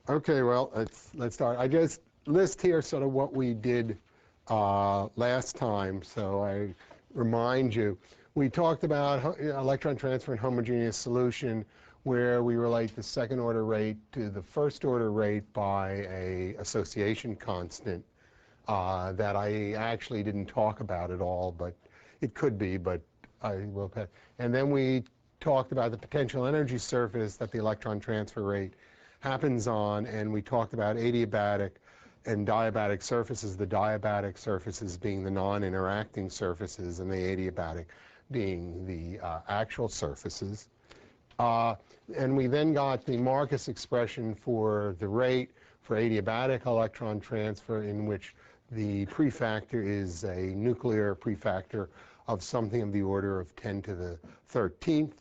Okay, well, let's start. I just list here sort of what we did last time, so I remind you. We talked about electron transfer in homogeneous solution, where we relate the second order rate to the first order rate by a association constant that I actually didn't talk about at all, but it could be, but I will. And then we talked about the potential energy surface that the electron transfer rate happens on, and we talked about adiabatic and diabatic surfaces, the diabatic surfaces being the non-interacting surfaces and the adiabatic being the actual surfaces. And we then got the Marcus expression for the rate for adiabatic electron transfer, in which the prefactor is a nuclear prefactor of something of the order of 10 to the 13th.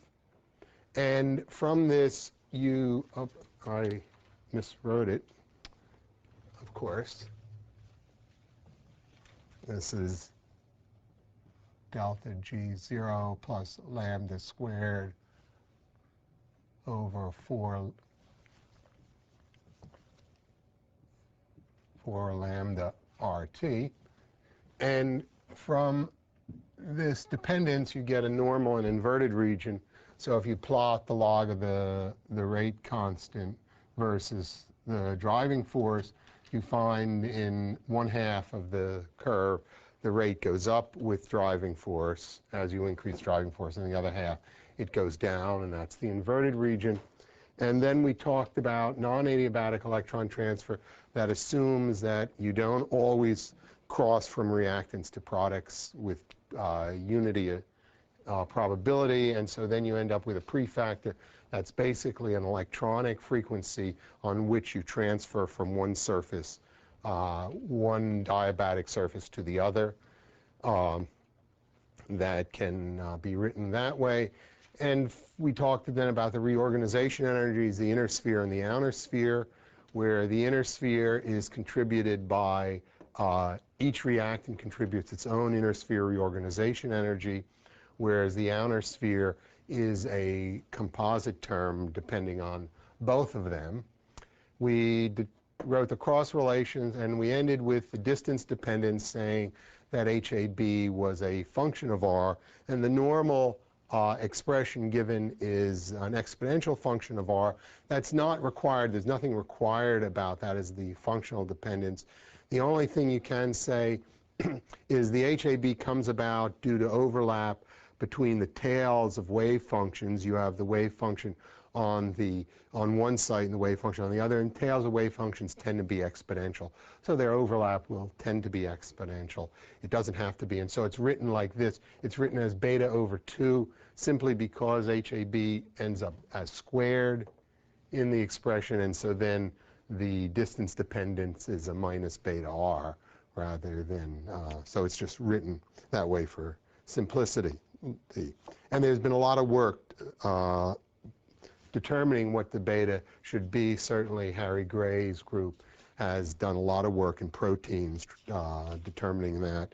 And from this, I miswrote it, of course. This is delta G0 plus lambda squared over 4 lambda RT. And from this dependence, you get a normal and inverted region. So if you plot the log of the rate constant versus the driving force, you find in 1/2 of the curve, the rate goes up with driving force as you increase driving force, and the other half, it goes down, and that's the inverted region. And then we talked about non-adiabatic electron transfer that assumes that you don't always cross from reactants to products with unity probability, and so then you end up with a prefactor that's basically an electronic frequency on which you transfer from one surface, one diabatic surface to the other. That can be written that way. And we talked then about the reorganization energies, the inner sphere and the outer sphere, where the inner sphere is contributed by each reactant contributes its own inner sphere reorganization energy, whereas the outer sphere is a composite term depending on both of them. We wrote the cross relations, and we ended with the distance dependence, saying that HAB was a function of R, and the normal expression given is an exponential function of R. That's not required. There's nothing required about that as the functional dependence. The only thing you can say is the HAB comes about due to overlap between the tails of wave functions. You have the wave function on one site and the wave function on the other, and tails of wave functions tend to be exponential. So their overlap will tend to be exponential. It doesn't have to be, and so it's written like this. It's written as beta over 2 simply because HAB ends up as squared in the expression, and so then the distance dependence is a minus beta R rather than, so it's just written that way for simplicity. And there's been a lot of work determining what the beta should be. Certainly Harry Gray's group has done a lot of work in proteins determining that,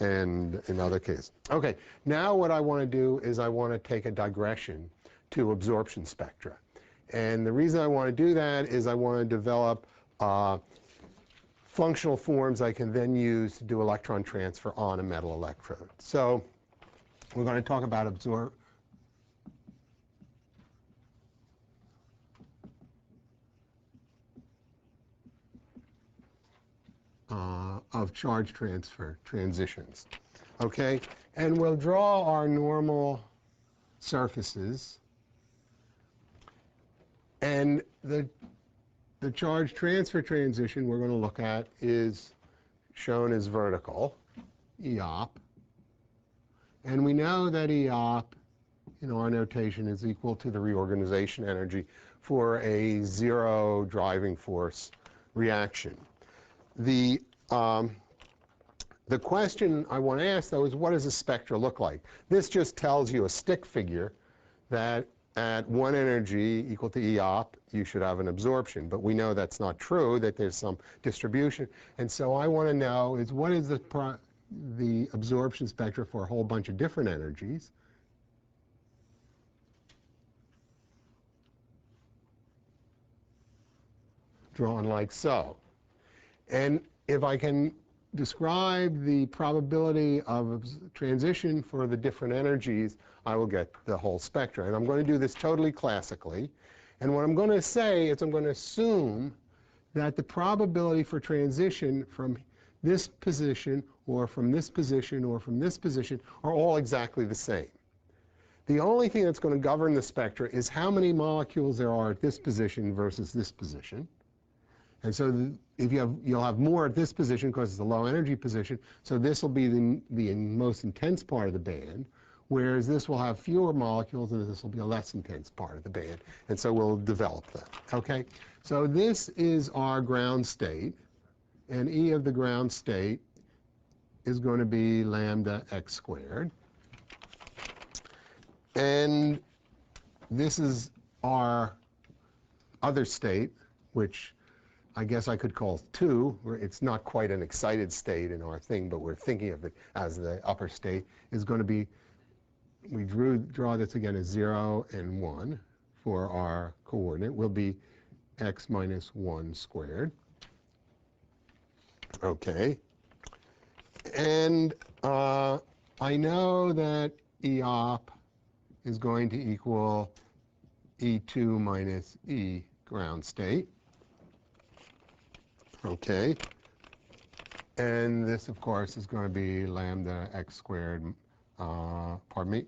and in other cases. Okay, now what I want to do is I want to take a digression to absorption spectra. And the reason I want to do that is I want to develop functional forms I can then use to do electron transfer on a metal electrode. So we're going to talk about of charge transfer transitions. Okay, and we'll draw our normal surfaces, and the charge transfer transition we're going to look at is shown as vertical, EOP. And we know that EOP, in our notation, is equal to the reorganization energy for a zero driving force reaction. The question I want to ask, though, is what does a spectra look like? This just tells you a stick figure that at one energy equal to EOP, you should have an absorption. But we know that's not true, that there's some distribution. And so I want to know is what is the absorption spectra for a whole bunch of different energies. drawn like so. And if I can describe the probability of transition for the different energies, I will get the whole spectrum. And I'm going to do this totally classically. And what I'm going to say is I'm going to assume that the probability for transition from this position or from this position or from this position are all exactly the same. The only thing that's going to govern the spectra is how many molecules there are at this position versus this position. And so if you'll have more at this position because it's a low energy position, so this will be the most intense part of the band, whereas this will have fewer molecules and this will be a less intense part of the band. And so we'll develop that, okay? So this is our ground state, and E of the ground state is going to be lambda x squared. And this is our other state, which I guess I could call 2. It's not quite an excited state in our thing, but we're thinking of it as the upper state, is going to be, we draw this again as 0 and 1 for our coordinate, will be x minus 1 squared. Okay. And I know that E op is going to equal E2 minus E ground state. Okay. And this, of course, is going to be lambda x squared, pardon me,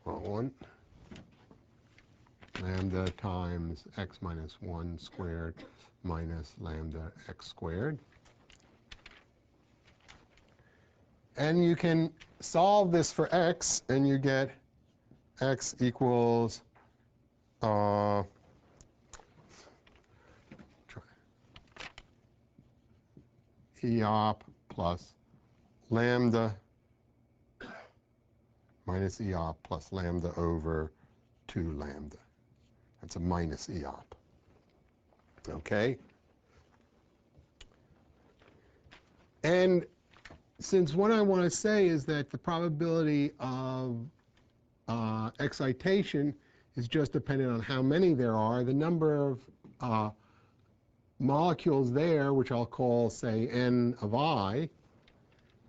wrong one. Lambda times x minus 1 squared minus lambda x squared. And you can solve this for x, and you get x equals E op plus lambda minus E op plus lambda over 2 lambda. That's a minus E op. Okay? And since what I want to say is that the probability of excitation is just dependent on how many there are, the number of molecules there, which I'll call, say, n of I,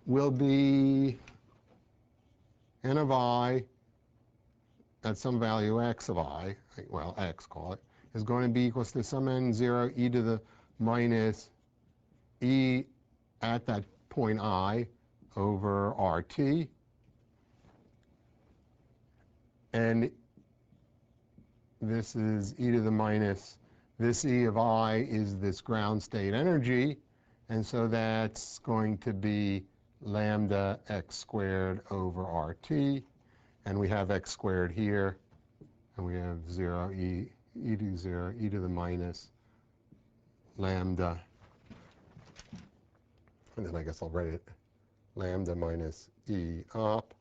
will be n of I at some value x of I, well, x, call it, is going to be equals to some n0 e to the minus e at that point I over RT. And this is e to the minus, this E of I is this ground state energy, and so that's going to be lambda x squared over RT, and we have x squared here, and we have 0 e to 0 e to the minus lambda, and then I guess I'll write it lambda minus E op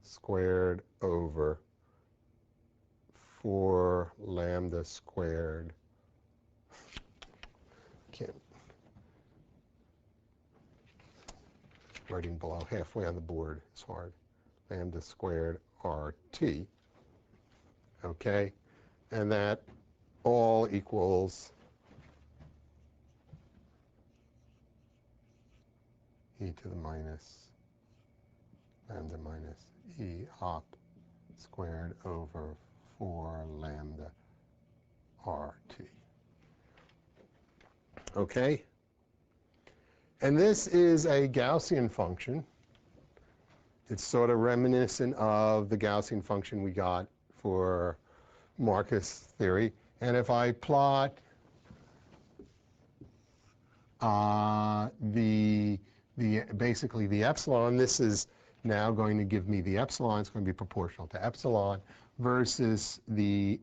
squared over 4 lambda squared. Can't. Writing below halfway on the board is hard. Lambda squared RT. Okay? And that all equals e to the minus lambda minus E op squared over 4 lambda RT. Okay? And this is a Gaussian function. It's sort of reminiscent of the Gaussian function we got for Marcus theory. And if I plot basically the epsilon, this is now going to give me the epsilon. It's going to be proportional to epsilon versus the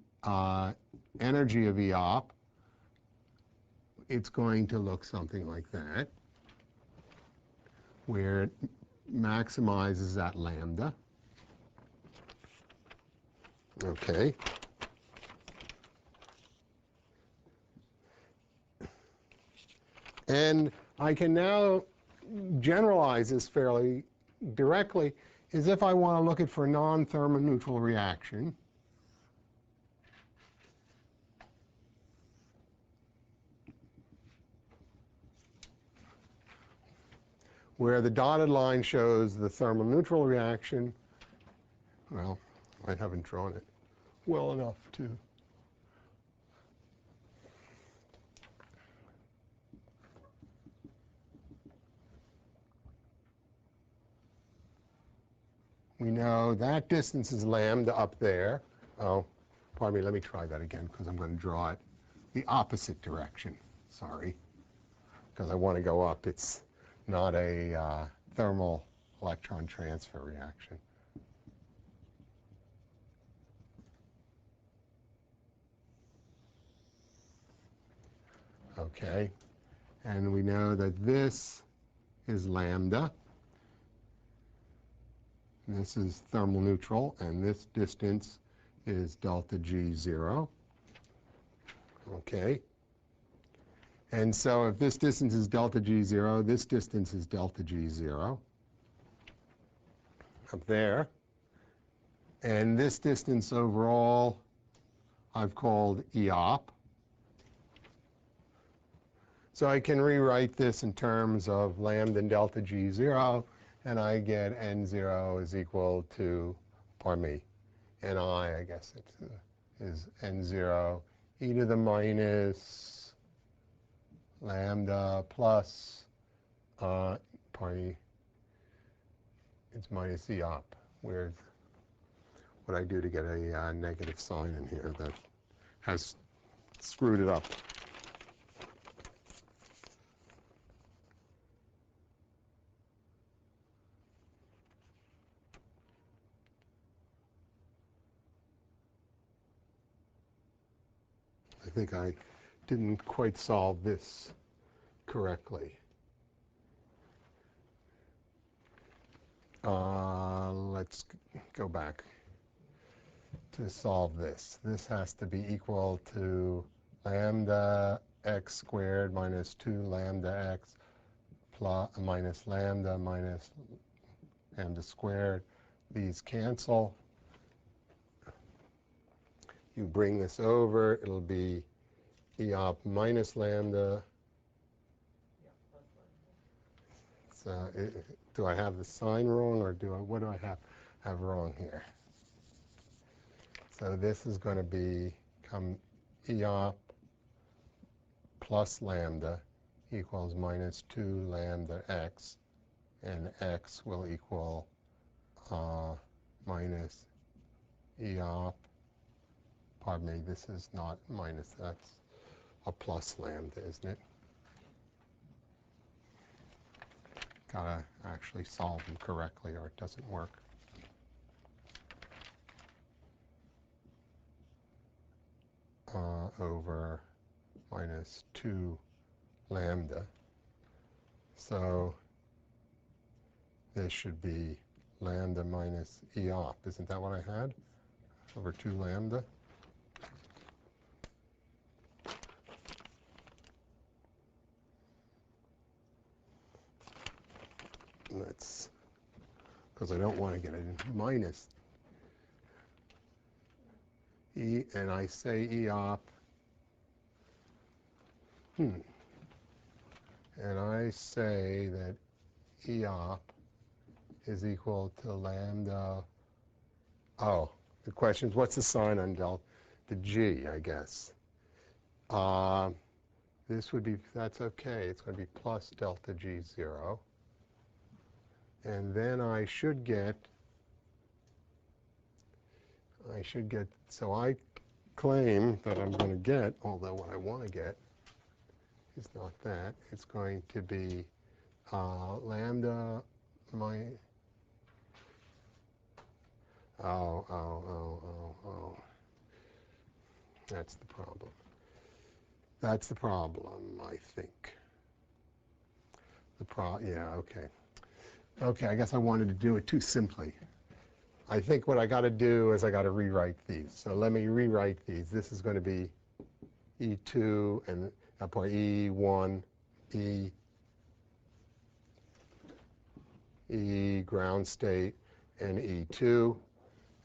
energy of E op. It's going to look something like that, where it maximizes at lambda. Okay. And I can now generalize this fairly directly, is if I want to look at for a non-thermoneutral reaction. where the dotted line shows the thermal neutral reaction. Well, I haven't drawn it well enough to. We know that distance is lambda up there. Oh, pardon me, let me try that again because I'm going to draw it the opposite direction. Sorry, because I want to go up. It's not a thermal electron transfer reaction. Okay, and we know that this is lambda. This is thermal neutral, and this distance is delta G0. Okay. And so if this distance is delta G0, this distance is delta G0 up there. And this distance overall I've called EOP. So I can rewrite this in terms of lambda and delta G0, and I get N0 is equal to, pardon me, Ni, I guess it is N0 e to the minus lambda plus, pardon me, it's minus EOP. What I do to get a negative sign in here that has screwed it up. I think I didn't quite solve this correctly. Let's go back to solve this. This has to be equal to lambda x squared minus 2 lambda x plus minus lambda squared. These cancel. You bring this over, it'll be EOP minus lambda. So do I have the sign wrong, or what do I have wrong here? So this is going to become EOP plus lambda equals minus 2 lambda x, and x will equal minus EOP. Pardon me, this is not minus, that's a plus lambda, isn't it? Gotta actually solve them correctly or it doesn't work. Over minus 2 lambda. So this should be lambda minus EOP. Isn't that what I had? Over 2 lambda. Let's, because I don't want to get a minus E, and I say EOP, and I say that EOP is equal to lambda, oh, the question is what's the sign on delta G, I guess. This would be, that's okay, it's going to be plus delta G0. And then I should get, so I claim that I'm going to get, although what I want to get is not that, it's going to be lambda minus, that's the problem. That's the problem, I think. Yeah, okay. Okay, I guess I wanted to do it too simply. I think what I got to do is I got to rewrite these. So let me rewrite these. This is going to be E2 and that point E1, E ground state, and E2.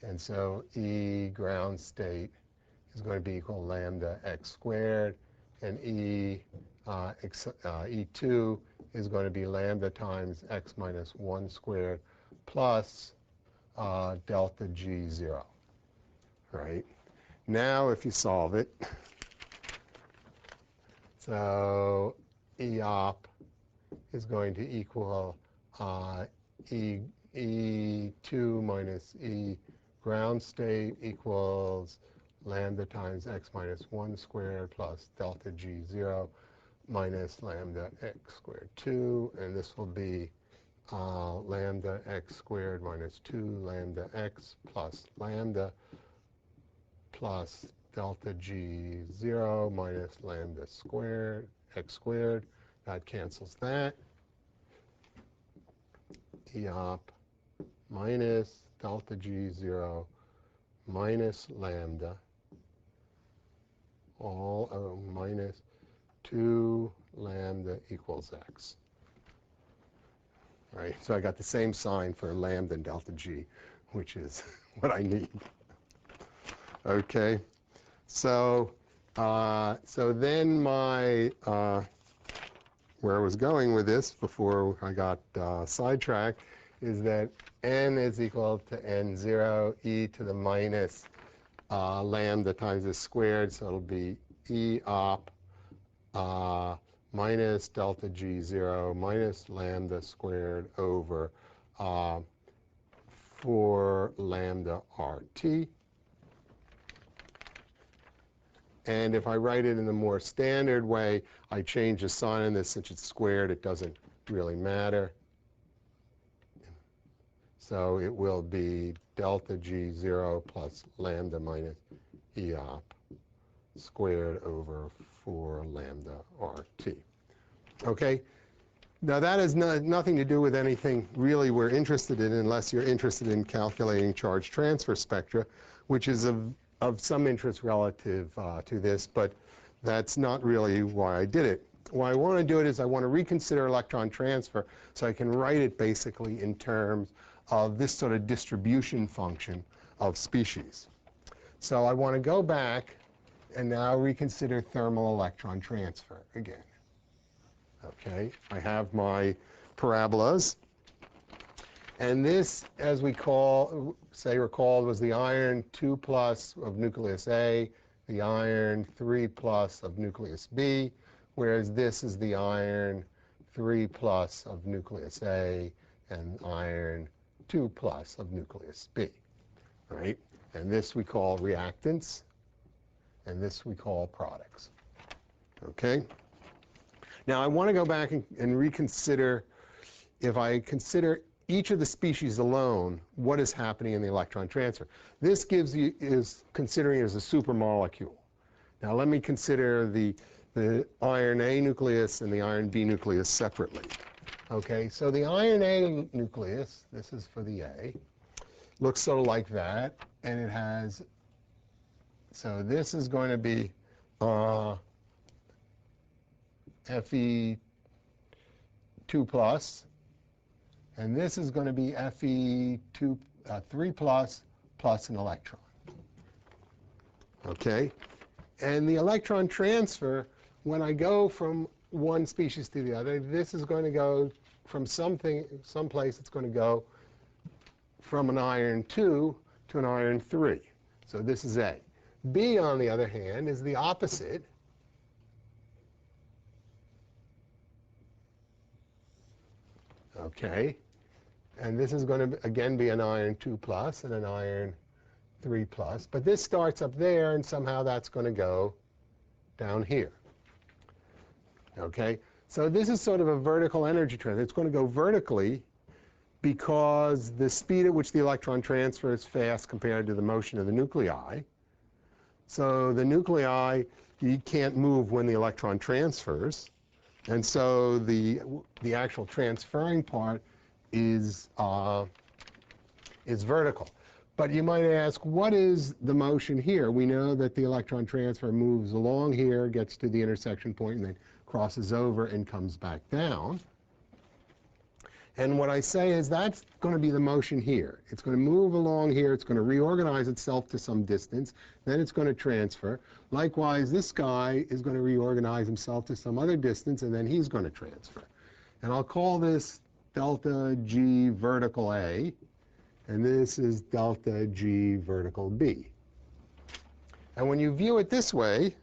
And so E ground state is going to be equal to lambda x squared, and E2 is going to be lambda times x minus 1 squared plus delta G0, right? Now if you solve it, so E op is going to equal E2 minus E ground state equals lambda times x minus 1 squared plus delta G0 minus lambda x squared 2, and this will be lambda x squared minus 2 lambda x plus lambda plus delta G0 minus lambda squared x squared. That cancels that. E op minus delta G0 minus lambda all minus 2 lambda equals x. Right, so I got the same sign for lambda and delta G, which is what I need. Okay, so then my where I was going with this before I got sidetracked is that n is equal to n0 e to the minus lambda times this squared, so it'll be E op minus delta G0 minus lambda squared over 4 lambda RT. And if I write it in the more standard way, I change the sign in this. Since it's squared, it doesn't really matter. So it will be delta G0 plus lambda minus E op squared over 4 lambda RT. Okay? Now that has nothing to do with anything really we're interested in, unless you're interested in calculating charge transfer spectra, which is of some interest relative to this, but that's not really why I did it. Why I want to do it is I want to reconsider electron transfer so I can write it basically in terms of this sort of distribution function of species. So I want to go back and now reconsider thermal electron transfer again. Okay, I have my parabolas. And this, as we recall, was the iron 2 plus of nucleus A, the iron 3 plus of nucleus B, whereas this is the iron 3 plus of nucleus A and iron 2 plus of nucleus B, right? And this we call reactants, and this we call products, okay? Now I want to go back and reconsider, if I consider each of the species alone, what is happening in the electron transfer. This is considering it as a supermolecule. Now let me consider the iron A nucleus and the iron B nucleus separately. Okay, so the iron A nucleus, this is for the A, looks sort of like that, and it has, so this is going to be Fe2 plus, and this is going to be Fe3 plus an electron. Okay? And the electron transfer, when I go from one species to the other, this is going to go from someplace it's going to go from an iron 2 to an iron 3. So this is A. B, on the other hand, is the opposite. Okay? And this is going to, again, be an iron 2 plus and an iron 3 plus. But this starts up there, and somehow that's going to go down here. Okay? So this is sort of a vertical energy transfer. It's going to go vertically because the speed at which the electron transfers is fast compared to the motion of the nuclei. So the nuclei, you can't move when the electron transfers. And so the actual transferring part is vertical. But you might ask, what is the motion here? We know that the electron transfer moves along here, gets to the intersection point, and then crosses over and comes back down. And what I say is that's going to be the motion here. It's going to move along here. It's going to reorganize itself to some distance. Then it's going to transfer. Likewise, this guy is going to reorganize himself to some other distance, and then he's going to transfer. And I'll call this delta G vertical A, and this is delta G vertical B. And when you view it this way,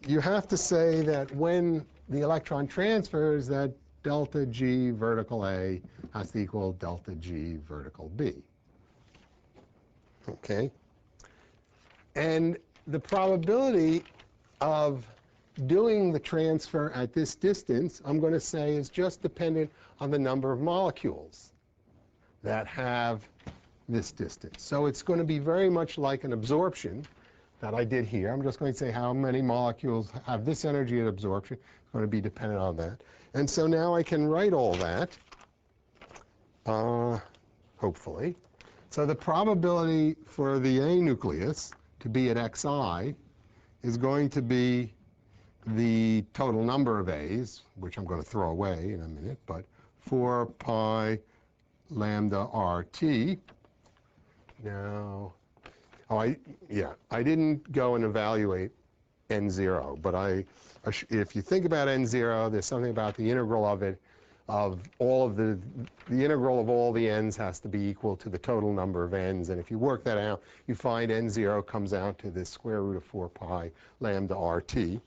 you have to say that when the electron transfers, that delta G vertical A has to equal delta G vertical B. Okay? And the probability of doing the transfer at this distance, I'm going to say, is just dependent on the number of molecules that have this distance. So it's going to be very much like an absorption that I did here. I'm just going to say how many molecules have this energy at absorption. It's going to be dependent on that. And so now I can write all that, hopefully. So the probability for the A nucleus to be at xi is going to be the total number of A's, which I'm going to throw away in a minute, but 4 pi lambda RT. Now, I didn't go and evaluate N0, but if you think about N0, there's something about the integral of it, of all of the integral of all the n's has to be equal to the total number of n's, and if you work that out, you find N0 comes out to the square root of 4 pi lambda RT.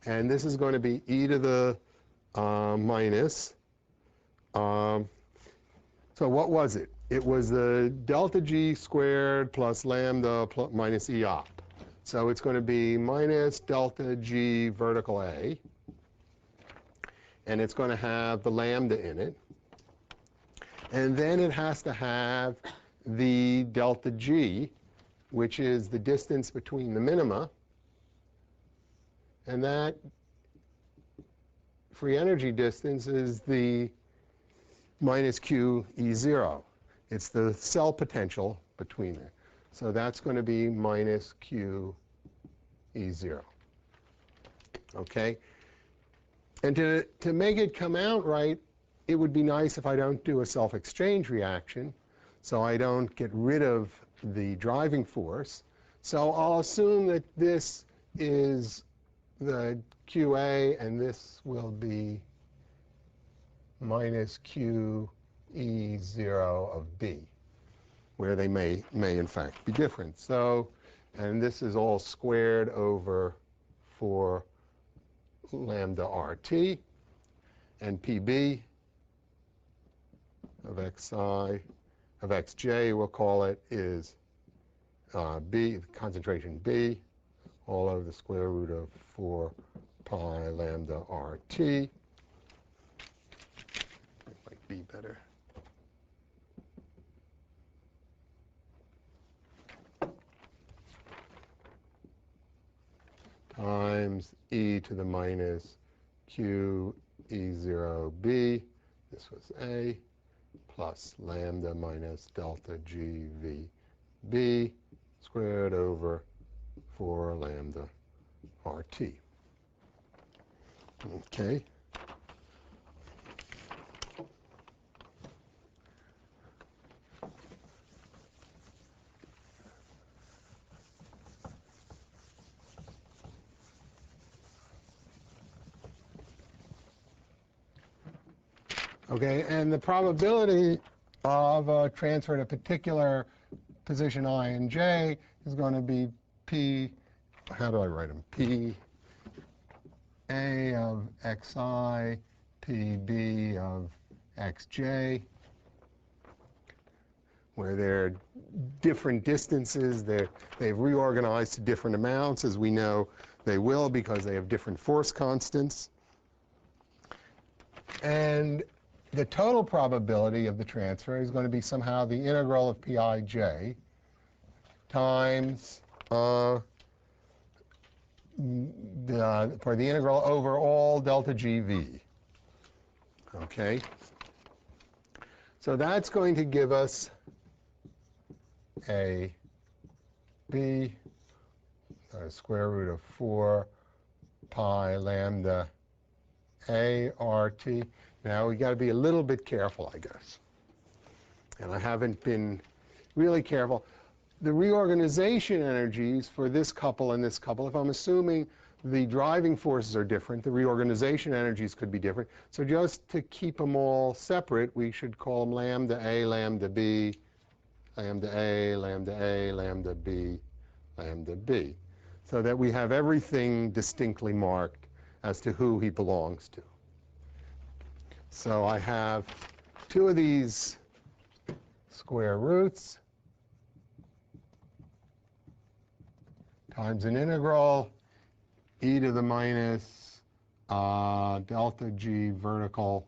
And this is going to be e to the minus. So what was it? It was the delta G squared plus lambda minus E op. So it's going to be minus delta G vertical A. And it's going to have the lambda in it. And then it has to have the delta G, which is the distance between the minima. And that free energy distance is the minus Q E0. It's the cell potential between there. So that's going to be minus Q E0. Okay? And to make it come out right, it would be nice if I don't do a self-exchange reaction, so I don't get rid of the driving force. So I'll assume that this is the QA, and this will be minus QE0 of B, where they may in fact be different. So, and this is all squared over 4 lambda RT, and PB of xi, of xj, we'll call it, is B, concentration B, all over the square root of 4 pi lambda RT. It might be better. Times e to the minus q E0b, this was A, plus lambda minus delta G V B squared over 4 lambda RT. Okay. Okay, and the probability of a transfer to a particular position I and j is going to be P, how do I write them? P A of xi, P B of xj, where they're different distances. They've reorganized to different amounts, as we know they will, because they have different force constants. And the total probability of the transfer is going to be somehow the integral of Pij times for the integral over all delta GV. Okay? So that's going to give us a B square root of 4 pi lambda ART. Now, we've got to be a little bit careful, I guess. And I haven't been really careful. The reorganization energies for this couple and this couple, if I'm assuming the driving forces are different. The reorganization energies could be different. So just to keep them all separate, we should call them lambda A, lambda B, lambda A, lambda A, lambda B, lambda B, so that we have everything distinctly marked as to who he belongs to. So I have two of these square roots times an integral e to the minus delta G vertical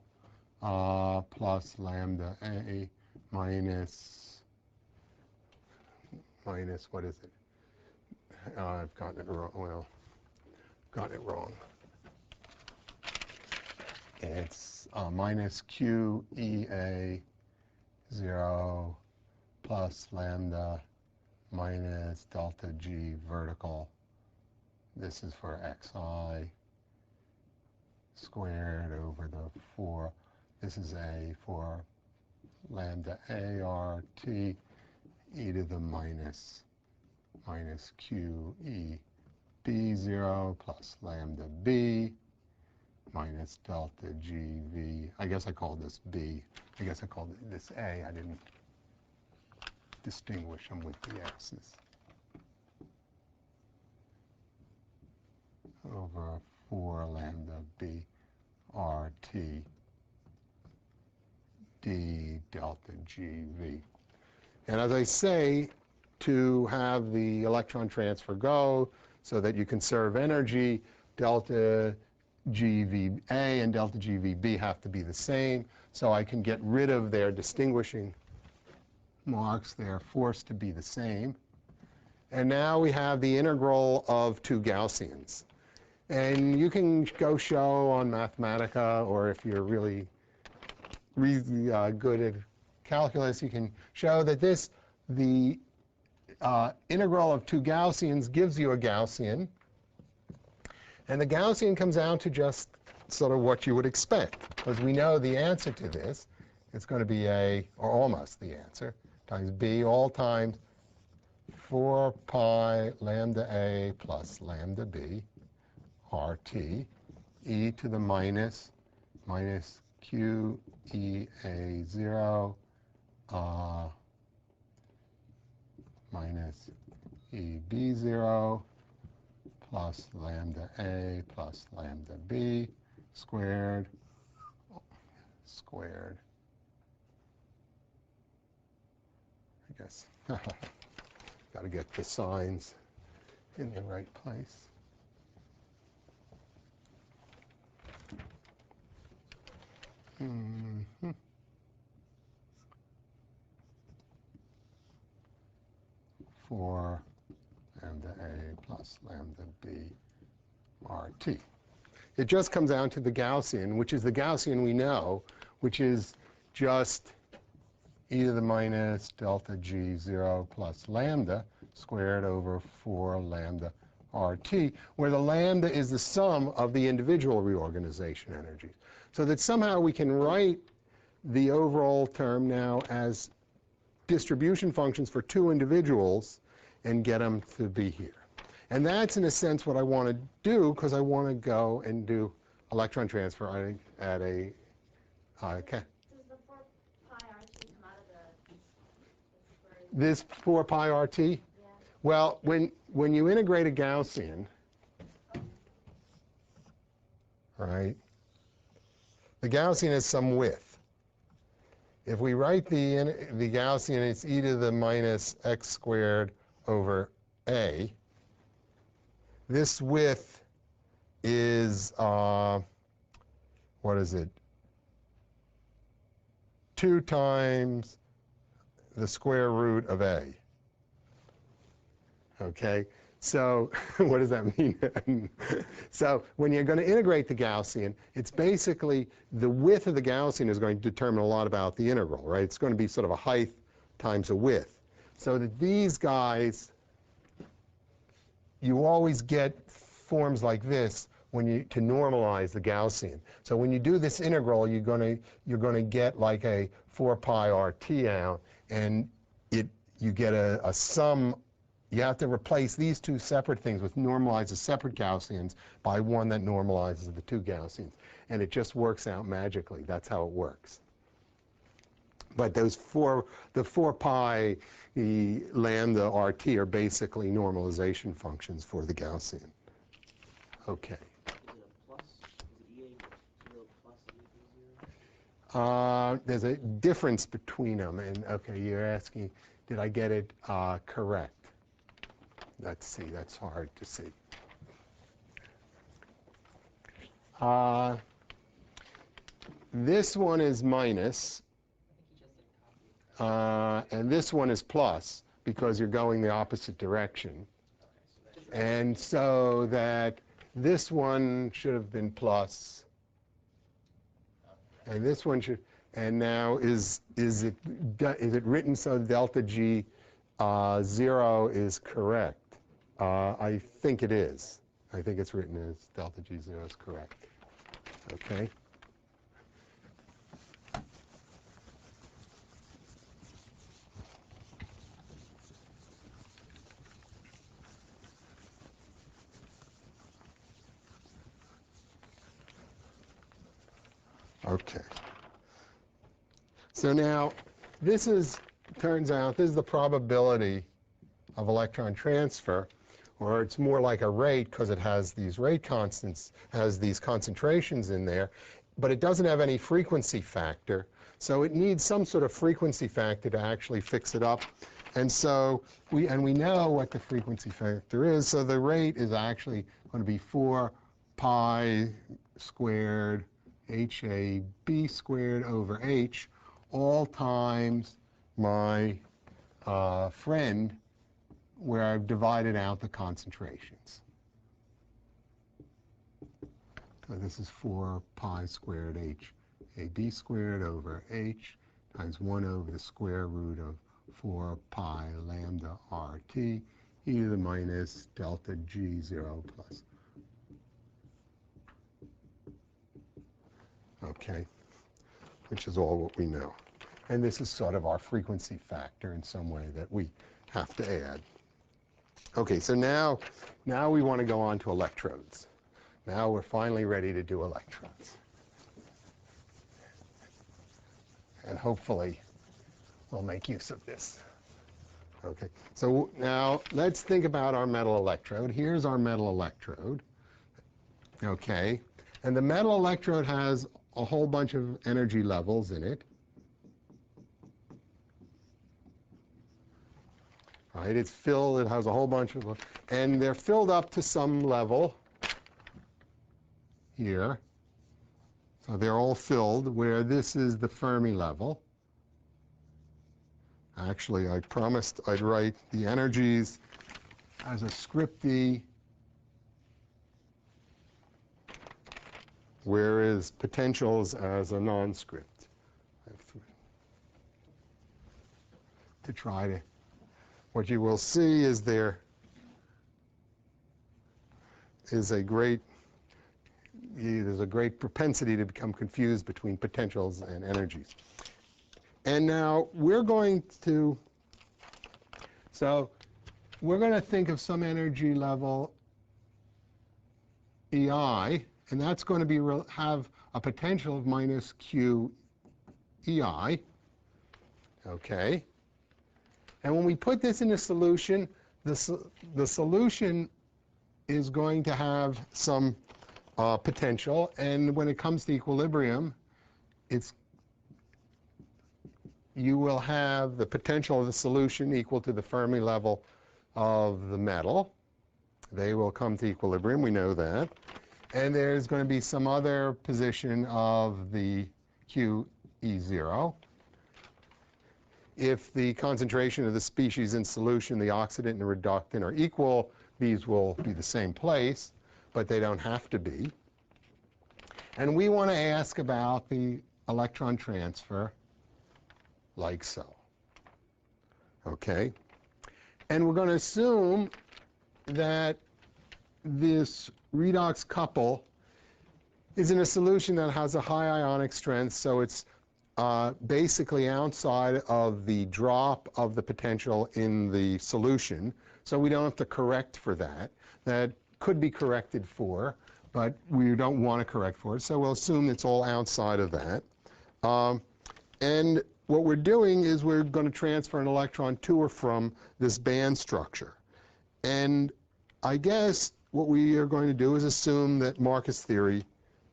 plus lambda A minus what is it? I've gotten it wrong. Well, got it wrong. It's minus QEA 0 plus lambda minus delta G vertical. This is for xi squared over the 4. This is A for lambda ART e to the minus QE B0 plus lambda B minus delta GV. I guess I called this B. I guess I called this A. I didn't distinguish them with the X's. Over 4 lambda B RT D delta GV. And as I say, to have the electron transfer go so that you conserve energy, delta GVA and delta GVB have to be the same. So I can get rid of their distinguishing marks. They are forced to be the same. And now we have the integral of two Gaussians. And you can go show on Mathematica, or if you're really good at calculus, you can show that the integral of two Gaussians gives you a Gaussian. And the Gaussian comes out to just sort of what you would expect, because we know the answer to this. It's going to be A, or almost the answer, times B all times 4 pi lambda A plus lambda B RT e to the minus QEA0 minus EB0 plus lambda A plus lambda B squared. I guess. Got to get the signs in the right place. Mm-hmm. For lambda A plus lambda B RT. It just comes down to the Gaussian, which is the Gaussian we know, which is just e to the minus delta G0 plus lambda squared over 4 lambda RT, where the lambda is the sum of the individual reorganization energies. So that somehow we can write the overall term now as distribution functions for two individuals and get them to be here. And that's, in a sense, what I want to do, because I want to go and do electron transfer at a okay. Does the 4 pi RT come out of the square? This 4 pi RT? Yeah. Well, when you integrate a Gaussian, right, the Gaussian is some width. If we write the Gaussian, it's e to the minus x squared over a. This width is, what is it? 2 times the square root of a. Okay? So what does that mean? So when you're going to integrate the Gaussian, it's basically the width of the Gaussian is going to determine a lot about the integral, right? It's going to be sort of a height times a width. So that these guys, you always get forms like this when you to normalize the Gaussian. So when you do this integral, you're going to get like a 4 pi RT out, and you get a sum. You have to replace these two separate things, which normalizes separate Gaussians, by one that normalizes the two Gaussians. And it just works out magically. That's how it works. But the 4 pi lambda RT are basically normalization functions for the Gaussian. Okay. Is it a plus? Is it EA0 plus EA0? There's a difference between them. And okay, you're asking, did I get it correct? Let's see, that's hard to see. This one is minus, and this one is plus, because you're going the opposite direction. And so that this one should have been plus, and this one should, and now is it written so delta G 0 is correct? I think it is. I think it's written as delta G 0 is correct. Okay. Okay. So now, turns out, this is the probability of electron transfer, or it's more like a rate because it has these rate constants, has these concentrations in there, but it doesn't have any frequency factor. So it needs some sort of frequency factor to actually fix it up. And so we know what the frequency factor is. So the rate is actually going to be 4 pi squared HAB squared over H, all times my friend, where I've divided out the concentrations. So this is 4 pi squared HAB squared over H times 1 over the square root of 4 pi lambda RT e to the minus delta G0 plus. Okay, which is all what we know. And this is sort of our frequency factor in some way that we have to add. Okay, so now we want to go on to electrodes. Now we're finally ready to do electrodes. And hopefully we'll make use of this. Okay, so now let's think about our metal electrode. Here's our metal electrode. Okay, and the metal electrode has a whole bunch of energy levels in it. Right, it's filled, it has a whole bunch of, and they're filled up to some level here. So they're all filled, where this is the Fermi level. Actually, I promised I'd write the energies as a script E, whereas potentials as a non-script. To try to, what you will see is there is there's a great propensity to become confused between potentials and energies. And now we're going to think of some energy level EI, and that's going to have a potential of minus Q EI. Okay. And when we put this in a solution, the solution is going to have some potential, and when it comes to equilibrium, you will have the potential of the solution equal to the Fermi level of the metal. They will come to equilibrium, we know that. And there's going to be some other position of the QE0. If the concentration of the species in solution, the oxidant and the reductant, are equal, these will be the same place, but they don't have to be. And we want to ask about the electron transfer like so. Okay? And we're going to assume that this redox couple is in a solution that has a high ionic strength, so it's basically outside of the drop of the potential in the solution. so we don't have to correct for that. That could be corrected for, but we don't want to correct for it, so we'll assume it's all outside of that. And what we're doing is we're going to transfer an electron to or from this band structure. And I guess what we are going to do is assume that Marcus theory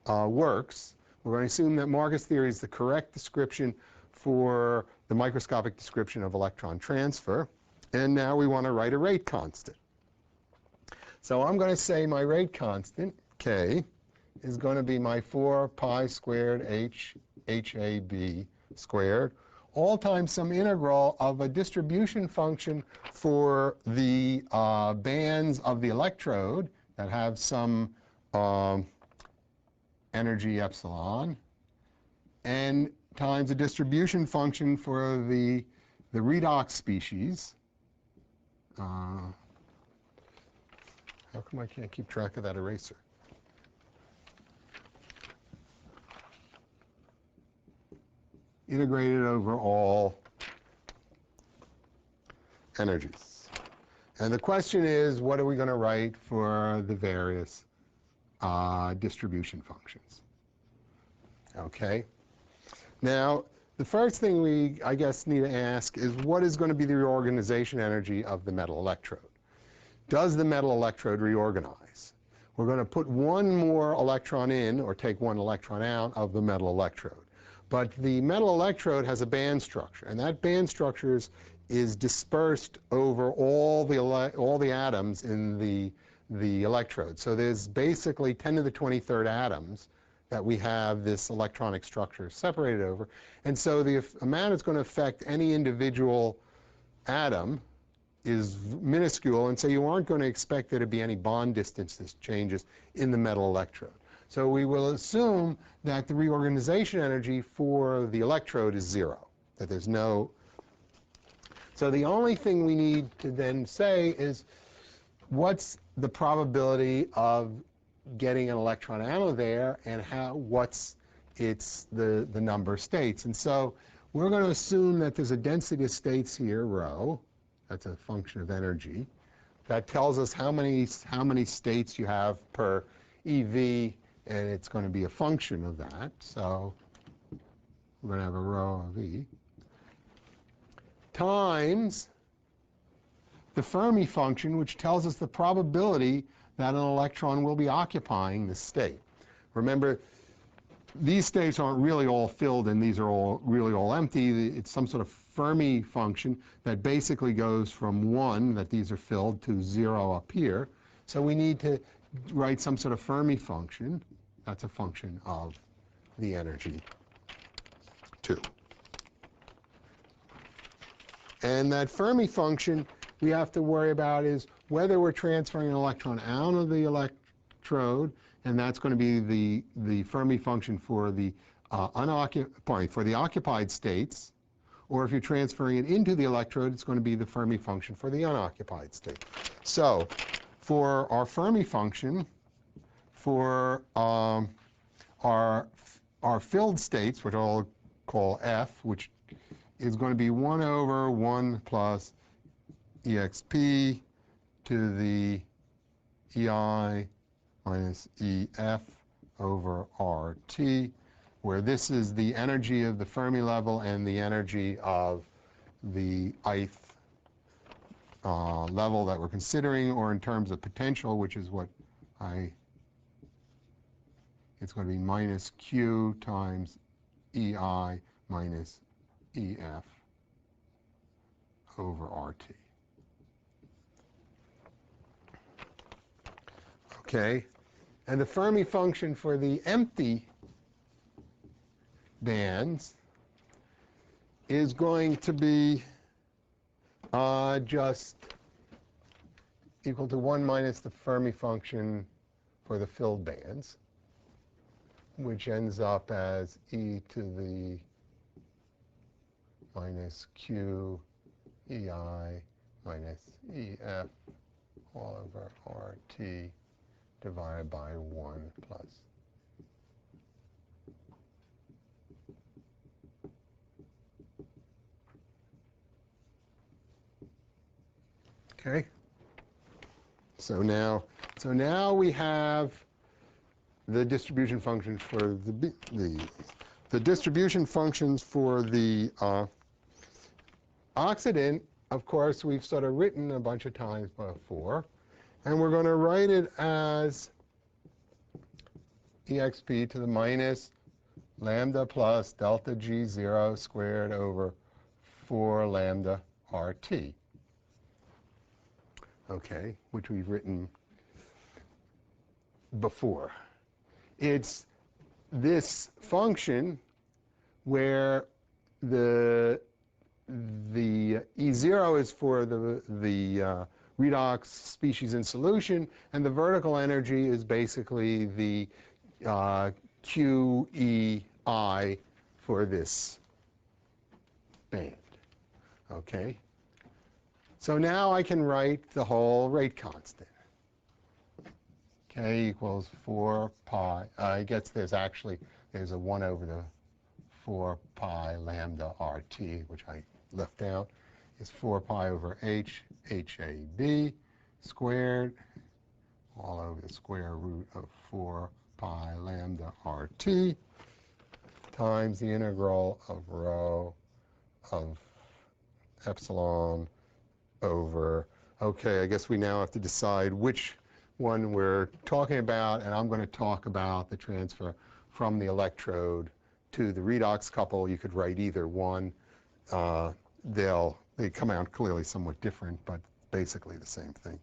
works. We're going to assume that Marcus theory is the correct description for the microscopic description of electron transfer. And now we want to write a rate constant. So I'm going to say my rate constant, K, is going to be my 4 pi squared HAB squared, all times some integral of a distribution function for the bands of the electrode that have some energy epsilon, and times a distribution function for the redox species. How come I can't keep track of that eraser? Integrated over all energies. And the question is, what are we going to write for the various distribution functions? Okay. Now, the first thing we, I guess, need to ask is, what is going to be the reorganization energy of the metal electrode? Does the metal electrode reorganize? We're going to put one more electron in, or take one electron out of the metal electrode. But the metal electrode has a band structure, and that band structure is dispersed over all the atoms in the electrode. So there's basically 10 to the 23rd atoms that we have this electronic structure separated over. And so the amount it's going to affect any individual atom is minuscule, and so you aren't going to expect there to be any bond distance changes in the metal electrode. So we will assume that the reorganization energy for the electrode is 0, that there's no. So the only thing we need to then say is, what's the probability of getting an electron out of there, and what's the number of states? And so we're going to assume that there's a density of states here, rho. That's a function of energy. That tells us how many states you have per EV, and it's going to be a function of that. So we're going to have a rho of E times the Fermi function, which tells us the probability that an electron will be occupying this state. Remember, these states aren't really all filled, and these are all really all empty. It's some sort of Fermi function that basically goes from 1, that these are filled, to 0 up here. So we need to write some sort of Fermi function. That's a function of the energy, too. And that Fermi function we have to worry about is whether we're transferring an electron out of the electrode, and that's going to be the Fermi function for the occupied states, or if you're transferring it into the electrode, it's going to be the Fermi function for the unoccupied state. So for our Fermi function, for our filled states, which I'll call F, which is going to be 1 over 1 plus exp to the EI minus EF over RT, where this is the energy of the Fermi level and the energy of the ith level that we're considering, or in terms of potential, which is what it's going to be minus Q times EI minus EF over RT. Okay, and the Fermi function for the empty bands is going to be just equal to 1 minus the Fermi function for the filled bands, which ends up as e to the minus Q EI minus EF all over RT divided by 1 plus. Okay? So now we have the distribution functions for the distribution functions for the oxidant. Of course, we've sort of written a bunch of times before, and we're going to write it as exp to the minus lambda plus delta G0 squared over 4 lambda RT. Okay, which we've written before. It's this function where the E0 is for the redox species in solution, and the vertical energy is basically the QEI for this band. Okay? So now I can write the whole rate constant. K equals 4 pi. I guess there's a 1 over the 4 pi lambda RT, which I left out, is 4 pi over H HAB squared, all over the square root of 4 pi lambda RT times the integral of rho of epsilon over, okay, I guess we now have to decide which one we're talking about, and I'm going to talk about the transfer from the electrode to the redox couple. You could write either one. They come out clearly somewhat different, but basically the same thing.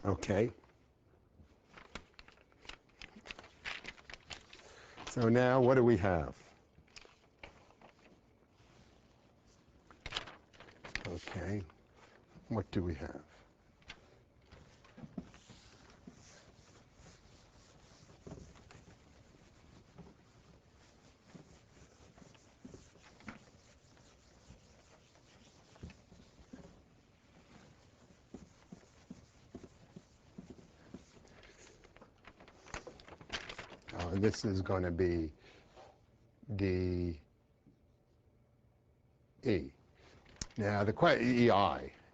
Okay. So now what do we have? Okay. What do we have? This is going to be DE. Now the EI.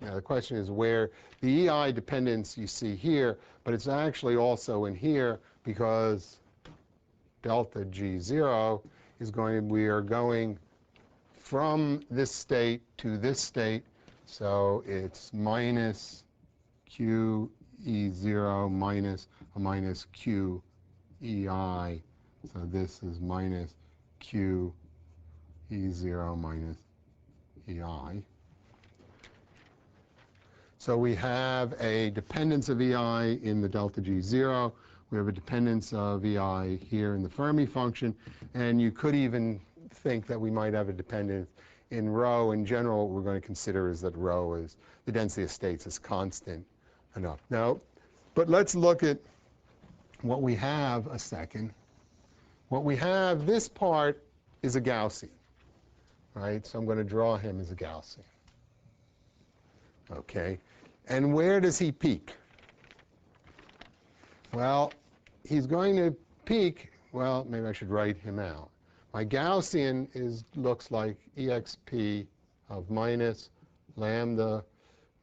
Now the question is where the EI dependence you see here, but it's actually also in here because delta G0 is we are going from this state to this state, so it's minus QE0 minus a minus QEI. So this is minus QE0 minus EI. So we have a dependence of EI in the delta G0. We have a dependence of EI here in the Fermi function. And you could even think that we might have a dependence in rho. In general, what we're going to consider is that rho is, the density of states is constant enough. Now, but let's look at what we have a second. What we have, this part is a Gaussian, right? So I'm going to draw him as a Gaussian. Okay. And where does he peak? Well, he's going to peak, well, maybe I should write him out. My Gaussian looks like exp of minus lambda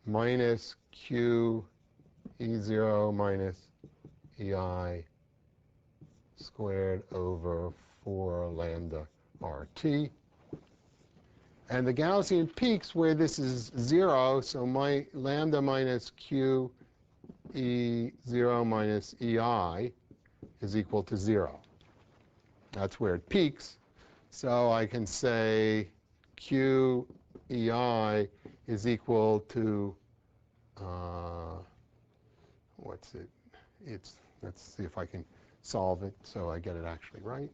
minus q E0 minus EI squared over 4 lambda RT. And the Gaussian peaks where this is 0, so my lambda minus q E0 minus EI is equal to 0. That's where it peaks. So I can say QEI is equal to, what's it? Let's see if I can solve it so I get it actually right.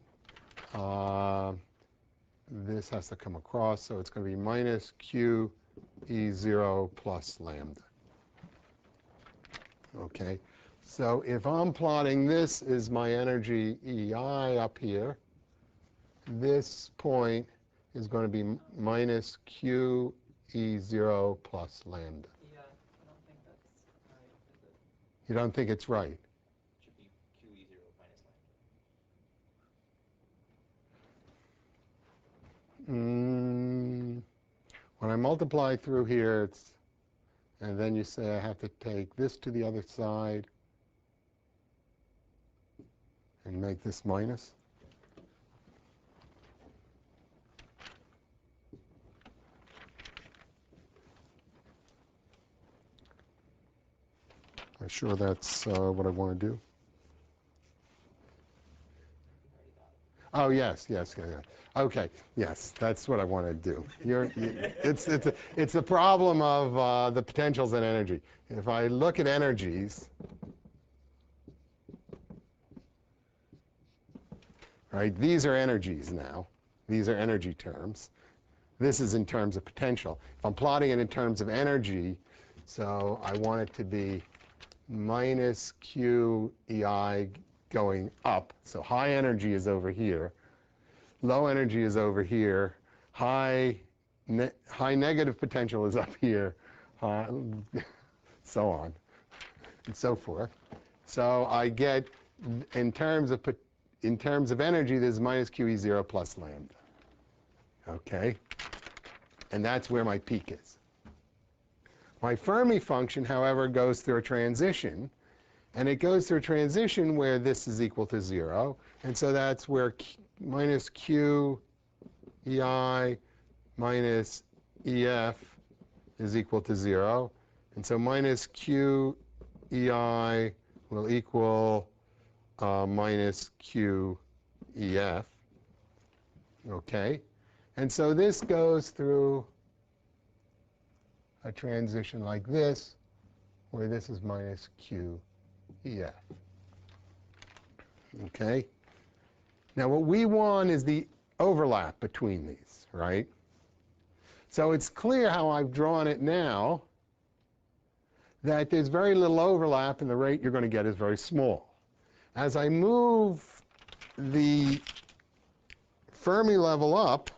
This has to come across, so it's going to be minus QE0 plus lambda. Okay, so if I'm plotting this is my energy EI up here, this point is going to be minus QE0 plus lambda. Yeah, I don't think that's right, is it? You don't think it's right? It should be QE0 minus lambda. When I multiply through here, and then you say I have to take this to the other side and make this minus. I'm sure that's what I want to do. Oh, yes, yes, yeah, yeah. Okay, yes, that's what I want to do. It's the problem of the potentials and energy. If I look at energies, right, these are energies now. These are energy terms. This is in terms of potential. If I'm plotting it in terms of energy, so I want it to be minus QEI going up. So high energy is over here. Low energy is over here. High negative potential is up here. So on and so forth. So I get, in terms of energy, this is minus QE0 plus lambda. Okay? And that's where my peak is. My Fermi function, however, goes through a transition. And it goes through a transition where this is equal to 0. And so that's where minus QEI minus EF is equal to 0. And so minus QEI will equal minus QEF. Okay? And so this goes through a transition like this, where this is minus QEF. Okay? Now what we want is the overlap between these, right? So it's clear how I've drawn it now that there's very little overlap and the rate you're going to get is very small. As I move the Fermi level up,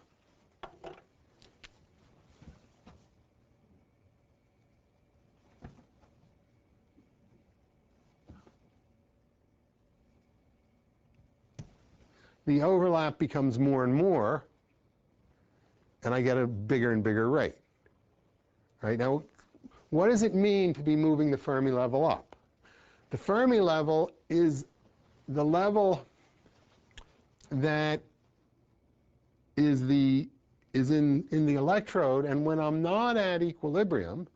the overlap becomes more and more, and I get a bigger and bigger rate. Right? Now, what does it mean to be moving the Fermi level up? The Fermi level is the level that is in the electrode, and when I'm not at equilibrium,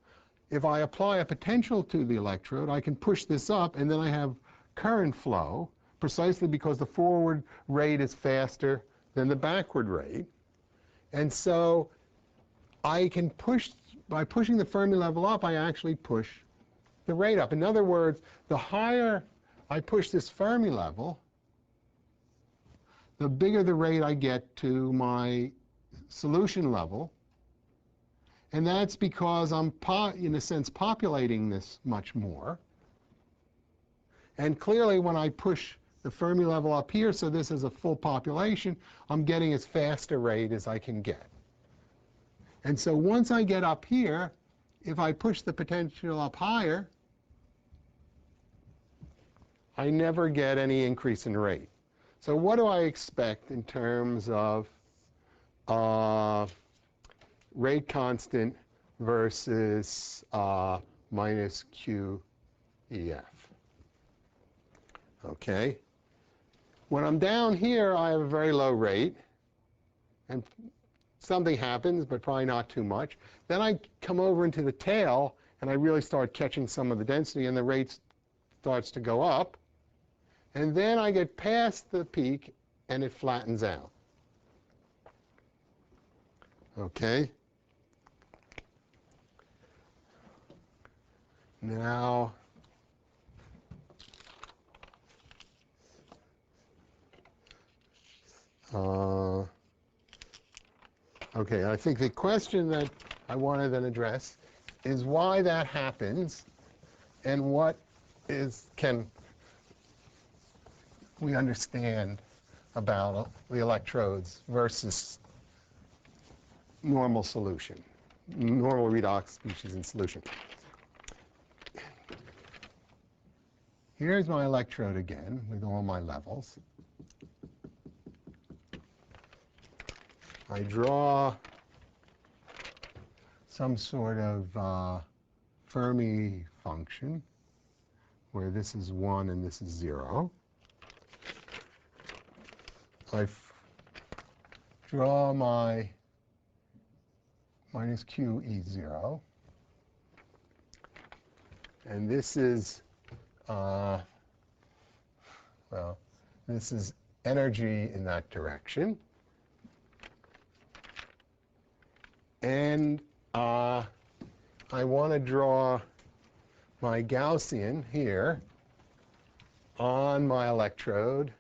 if I apply a potential to the electrode, I can push this up, and then I have current flow, precisely because the forward rate is faster than the backward rate. And so I can push, by pushing the Fermi level up, I actually push the rate up. In other words, the higher I push this Fermi level, the bigger the rate I get to my solution level. And that's because I'm, in a sense, populating this much more. And clearly, when I push the Fermi level up here, so this is a full population, I'm getting as fast a rate as I can get. And so once I get up here, if I push the potential up higher, I never get any increase in rate. So what do I expect in terms of rate constant versus minus QEF? Okay. When I'm down here, I have a very low rate, and something happens, but probably not too much. Then I come over into the tail, and I really start catching some of the density, and the rate starts to go up. And then I get past the peak, and it flattens out. Okay? Now, okay, I think the question that I want to then address is why that happens, and what can we understand about the electrodes versus normal solution, normal redox species in solution. Here's my electrode again with all my levels. I draw some sort of Fermi function where this is 1 and this is 0. I draw my minus QE0. And this is, well, this is energy in that direction. And I want to draw my Gaussian here on my electrode.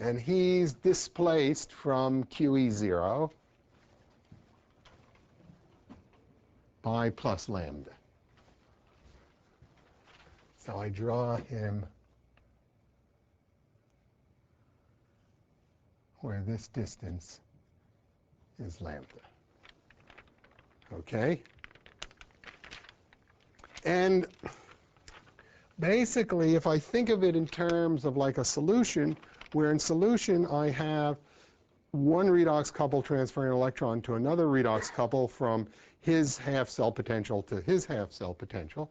And he's displaced from QE0 by plus lambda. So I draw him where this distance is lambda. Okay? And basically, if I think of it in terms of like a solution, where in solution I have one redox couple transferring an electron to another redox couple from his half cell potential to his half cell potential.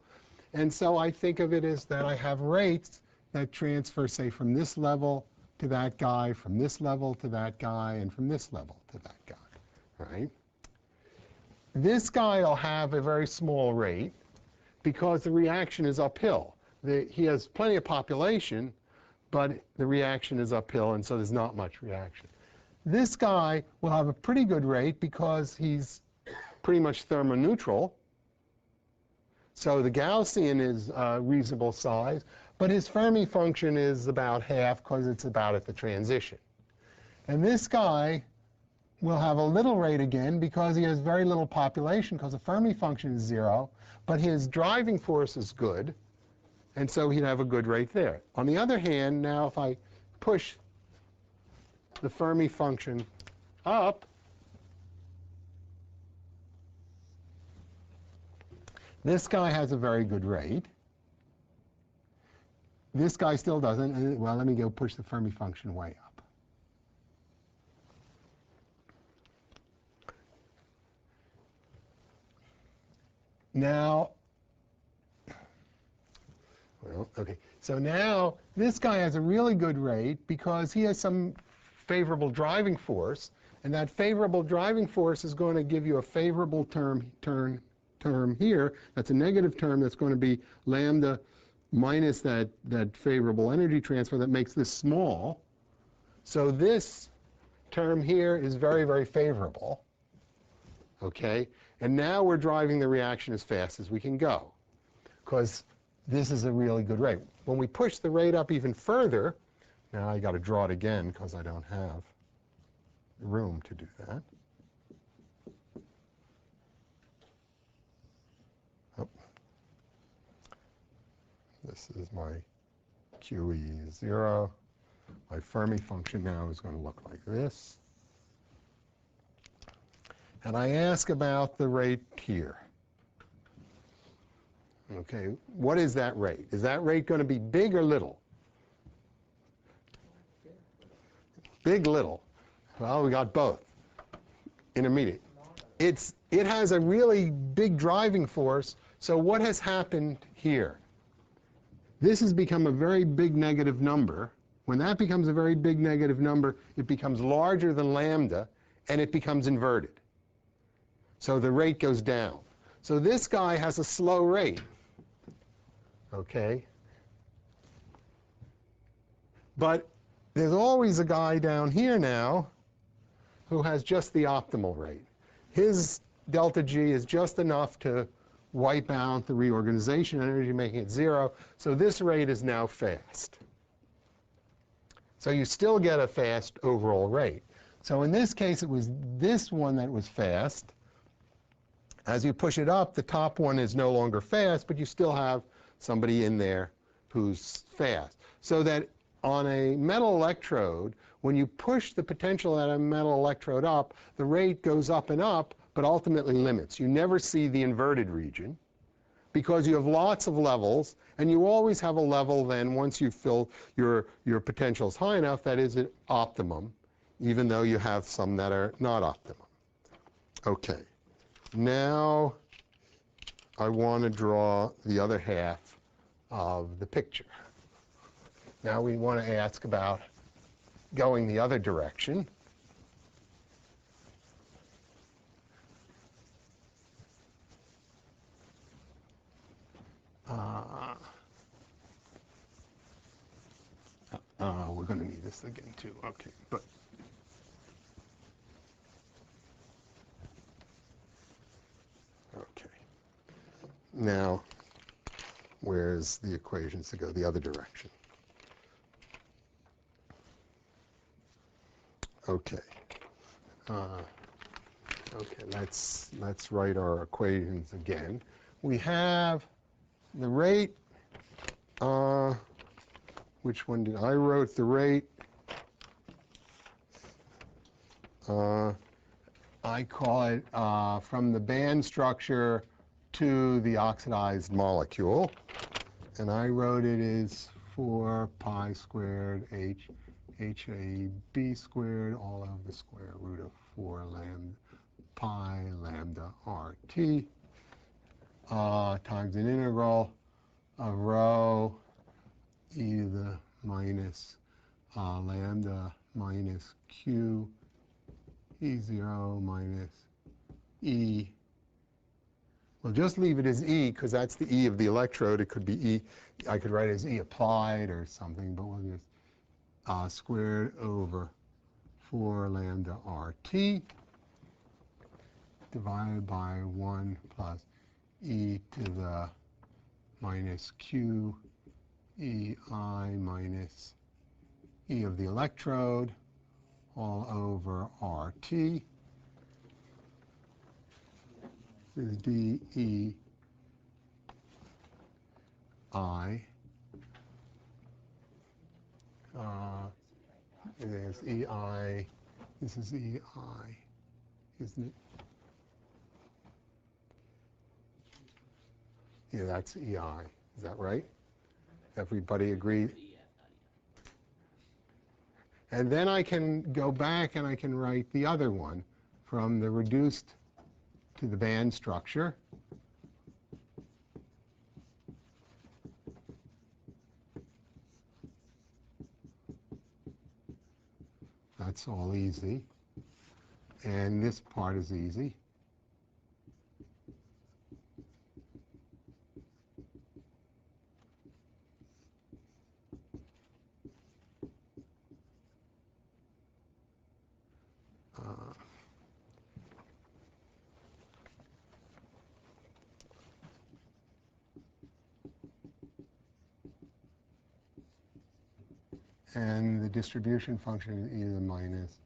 And so I think of it as that I have rates that transfer, say, from this level to that guy, from this level to that guy, and from this level to that guy, right? This guy will have a very small rate because the reaction is uphill. He has plenty of population, but the reaction is uphill, and so there's not much reaction. This guy will have a pretty good rate because he's pretty much thermoneutral. So the Gaussian is a reasonable size, but his Fermi function is about half because it's about at the transition. And this guy will have a little rate again because he has very little population because the Fermi function is 0, but his driving force is good, and so he'd have a good rate there. On the other hand, now if I push the Fermi function up, this guy has a very good rate. This guy still doesn't. Well, let me go push the Fermi function way up. Now, well, okay. So now this guy has a really good rate because he has some favorable driving force, and that favorable driving force is going to give you a favorable term here. That's a negative term that's going to be lambda minus that favorable energy transfer that makes this small. So this term here is very, very favorable. Okay? And now we're driving the reaction as fast as we can go because this is a really good rate. When we push the rate up even further, now I got to draw it again because I don't have room to do that. Oh. This is my QE0. My Fermi function now is going to look like this. And I ask about the rate here. Okay, what is that rate? Is that rate going to be big or little? Big, little. Well, we got both. Intermediate. It has a really big driving force. So what has happened here? This has become a very big negative number. When that becomes a very big negative number, it becomes larger than lambda, and it becomes inverted. So the rate goes down. So this guy has a slow rate. Okay? But there's always a guy down here now who has just the optimal rate. His delta G is just enough to wipe out the reorganization energy, making it 0. So this rate is now fast. So you still get a fast overall rate. So in this case, it was this one that was fast. As you push it up, the top one is no longer fast, but you still have somebody in there who's fast. So that on a metal electrode, when you push the potential at a metal electrode up, the rate goes up and up, but ultimately limits. You never see the inverted region because you have lots of levels, and you always have a level then once you fill your potentials high enough that is at optimum, even though you have some that are not optimum. Okay, now I want to draw the other half of the picture. Now we want to ask about going the other direction. We're going to need this again too. Okay, but okay. Now, where's the equations to go the other direction? Okay. Okay, let's write our equations again. We have the rate. Which one did I wrote the rate? I call it from the band structure to the oxidized molecule, and I wrote it as 4 pi squared HAB squared all over the square root of 4 pi lambda RT times an integral of rho e to the minus lambda minus q E0 minus E. Well, just leave it as E because that's the E of the electrode. It could be E. I could write it as E applied or something, but we'll just squared over 4 lambda RT divided by 1 plus E to the minus Q EI minus E of the electrode all over RT. This is DEI. There's EI. This is EI, isn't it? Yeah, that's EI. Is that right? Everybody agree? And then I can go back and I can write the other one from the reduced to the band structure. That's all easy. And this part is easy. And the distribution function is e to the minus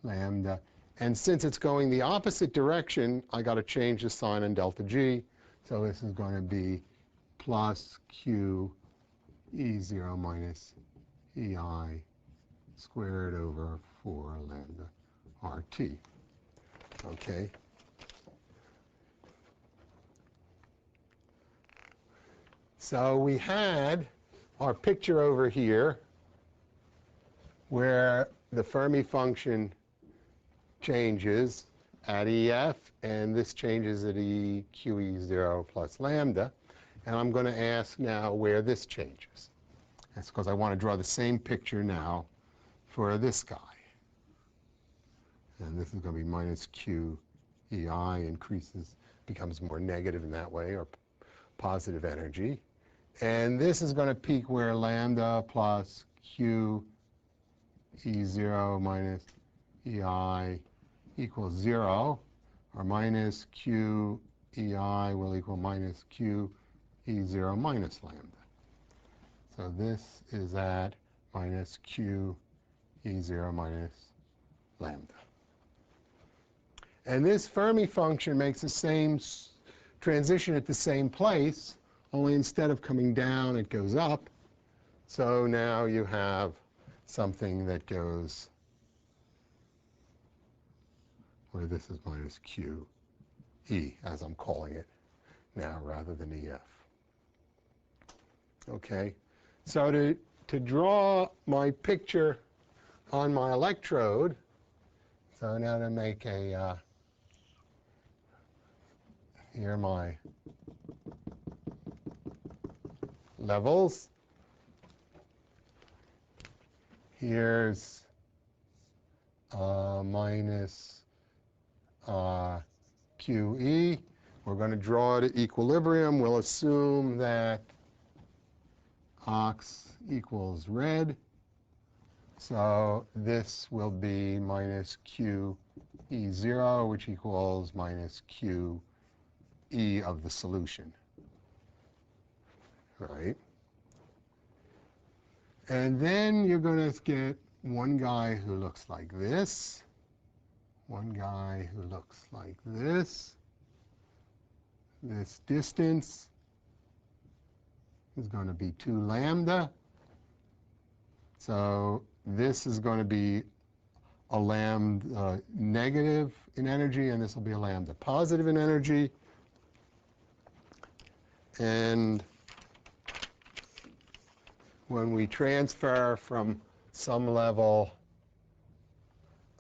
lambda. And since it's going the opposite direction, I got to change the sign on delta G. So this is going to be plus Q E0 minus EI squared over 4 lambda RT. Okay. So we had our picture over here where the Fermi function changes at EF, and this changes at EQE0 plus lambda. And I'm going to ask now where this changes. That's because I want to draw the same picture now for this guy. And this is going to be minus QEI, increases, becomes more negative in that way, or positive energy. And this is going to peak where lambda plus Q E0 minus EI equals 0, or minus Q EI will equal minus Q E0 minus lambda. So this is at minus Q E0 minus lambda. And this Fermi function makes the same transition at the same place, only instead of coming down, it goes up. So now you have something that goes where this is minus QE, as I'm calling it now, rather than EF. Okay, so to draw my picture on my electrode, so now to make a, here are my levels. Here's minus QE. We're going to draw it at equilibrium. We'll assume that ox equals red. So this will be minus QE0, which equals minus QE of the solution. Right? And then you're going to get one guy who looks like this, one guy who looks like this. This distance is going to be 2 lambda. So this is going to be a lambda negative in energy, and this will be a lambda positive in energy. And when we transfer from some level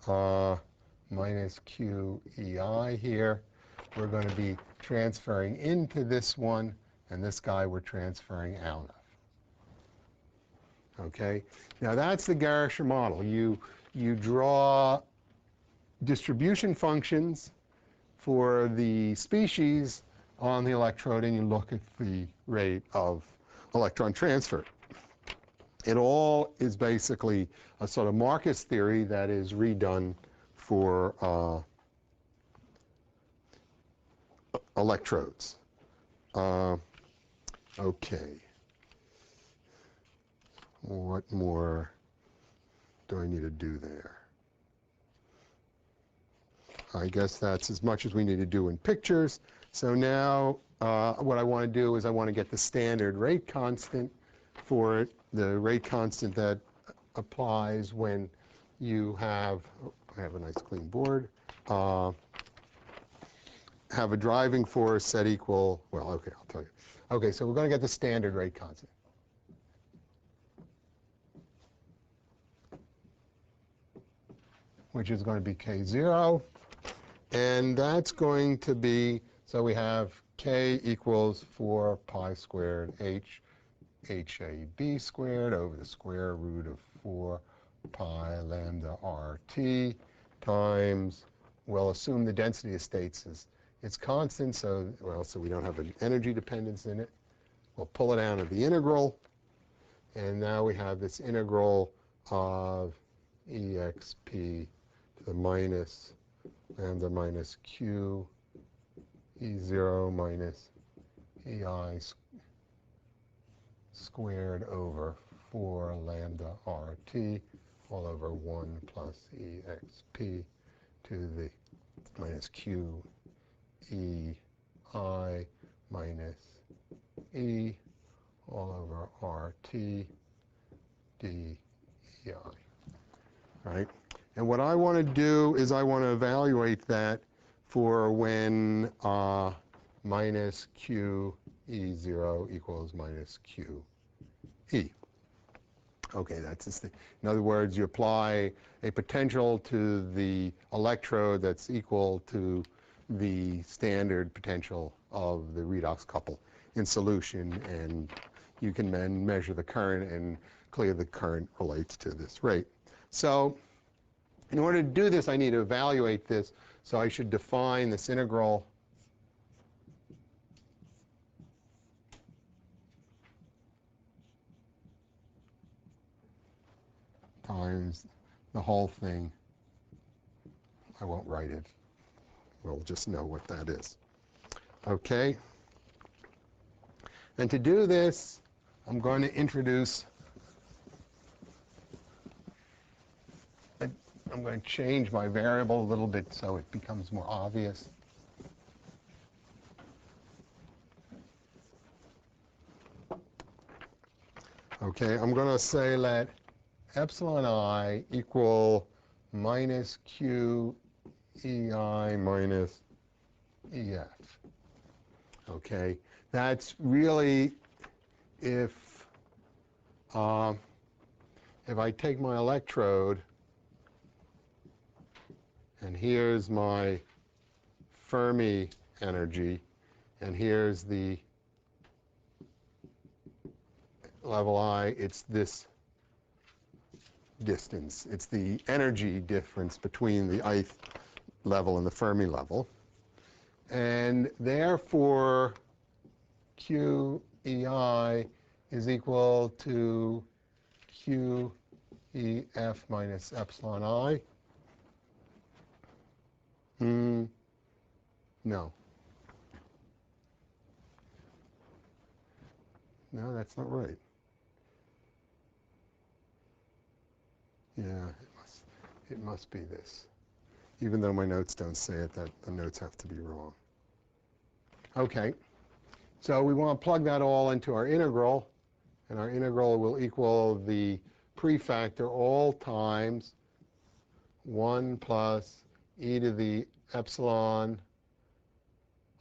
minus QEI here, we're going to be transferring into this one, and this guy we're transferring out of. Okay? Now that's the Garischer model. You draw distribution functions for the species on the electrode, and you look at the rate of electron transfer. It all is basically a sort of Marcus theory that is redone for electrodes. Okay. What more do I need to do there? I guess that's as much as we need to do in pictures. So now what I want to do is I want to get the standard rate constant for it, the rate constant that applies when you have, oh, I have a nice clean board, have a driving force set equal, well, okay, I'll tell you. Okay, so we're going to get the standard rate constant. Which is going to be K0. And that's going to be, so we have K equals 4 pi squared H HAB squared over the square root of 4 pi lambda RT times, we'll assume the density of states is constant, so, well, so we don't have an energy dependence in it. We'll pull it out of the integral, and now we have this integral of exp to the minus lambda minus q E0 minus EI squared over 4 lambda RT all over 1 plus exp to the minus q EI minus E all over RT dEI. Right? And what I want to do is I want to evaluate that for when minus QE0 equals minus QE. Okay, that's this thing. In other words, you apply a potential to the electrode that's equal to the standard potential of the redox couple in solution, and you can then measure the current, and clearly the current relates to this rate. So in order to do this, I need to evaluate this. So I should define this integral times the whole thing. I won't write it. We'll just know what that is. Okay? And to do this, I'm going to introduce, I'm going to change my variable a little bit so it becomes more obvious. Okay, I'm going to say let epsilon I equal minus QE0 EI minus EF. Okay, that's really if I take my electrode and here's my Fermi energy and here's the level I, it's this distance. It's the energy difference between the ith level and the Fermi level. And therefore, QEI is equal to QEF minus epsilon I. No. No, that's not right. Yeah, it must be this. Even though my notes don't say it, that the notes have to be wrong. Okay, so we want to plug that all into our integral, and our integral will equal the prefactor all times 1 plus e to the epsilon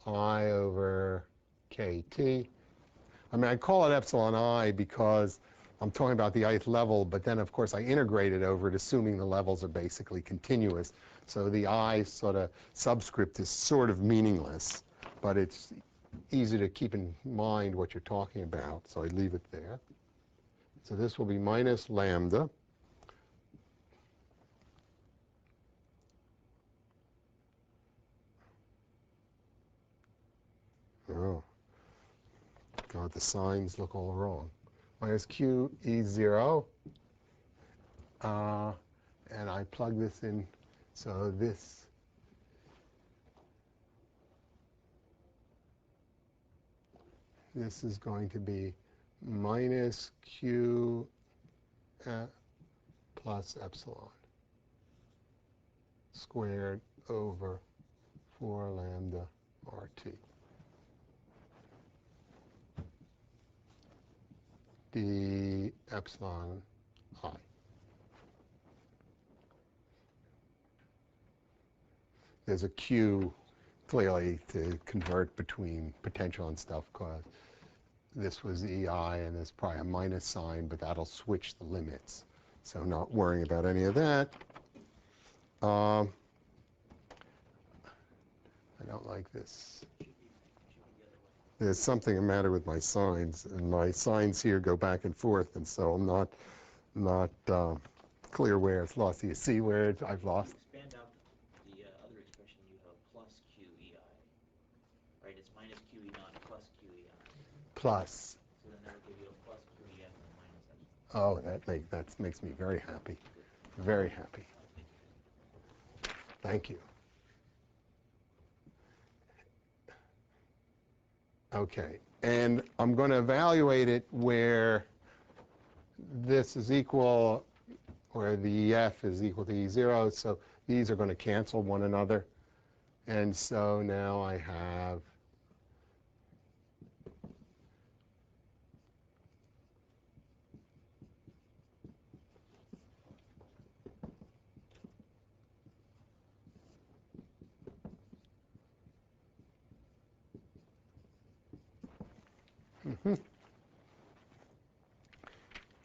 I over kt. I mean, I call it epsilon I because I'm talking about the ith level, but then, of course, I integrate it over it, assuming the levels are basically continuous. So the I sort of subscript is sort of meaningless, but it's easy to keep in mind what you're talking about, so I leave it there. So this will be minus lambda. Oh, God, the signs look all wrong. Minus QE0. And I plug this in, so this is going to be minus Q plus epsilon squared over 4 lambda RT. D epsilon I. There's a Q clearly to convert between potential and stuff, because this was EI and there's probably a minus sign, but that'll switch the limits. So not worrying about any of that. I don't like this. There's something the matter with my signs, and my signs here go back and forth, and so I'm not clear where it's lost. Do you see where I've lost? Expand out the other expression you have plus QEI. Right, it's minus QE naught plus QEI. Plus. So then that would give you a plus QEF and a minus epsilon. Oh, that makes me very happy. Very happy. Thank you. Okay, and I'm going to evaluate it where this is equal, where the EF is equal to E0, so these are going to cancel one another. And so now I have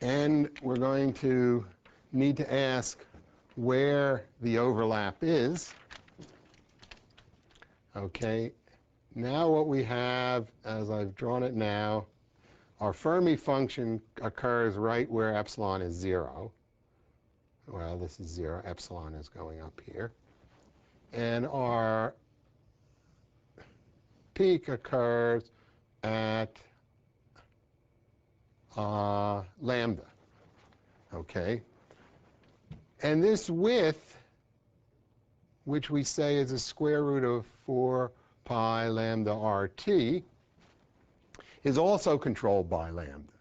and we're going to need to ask where the overlap is. Okay, now what we have, as I've drawn it now, our Fermi function occurs right where epsilon is 0. Well, this is 0. Epsilon is going up here. And our peak occurs at lambda. Okay? And this width, which we say is the square root of 4 pi lambda RT, is also controlled by lambda.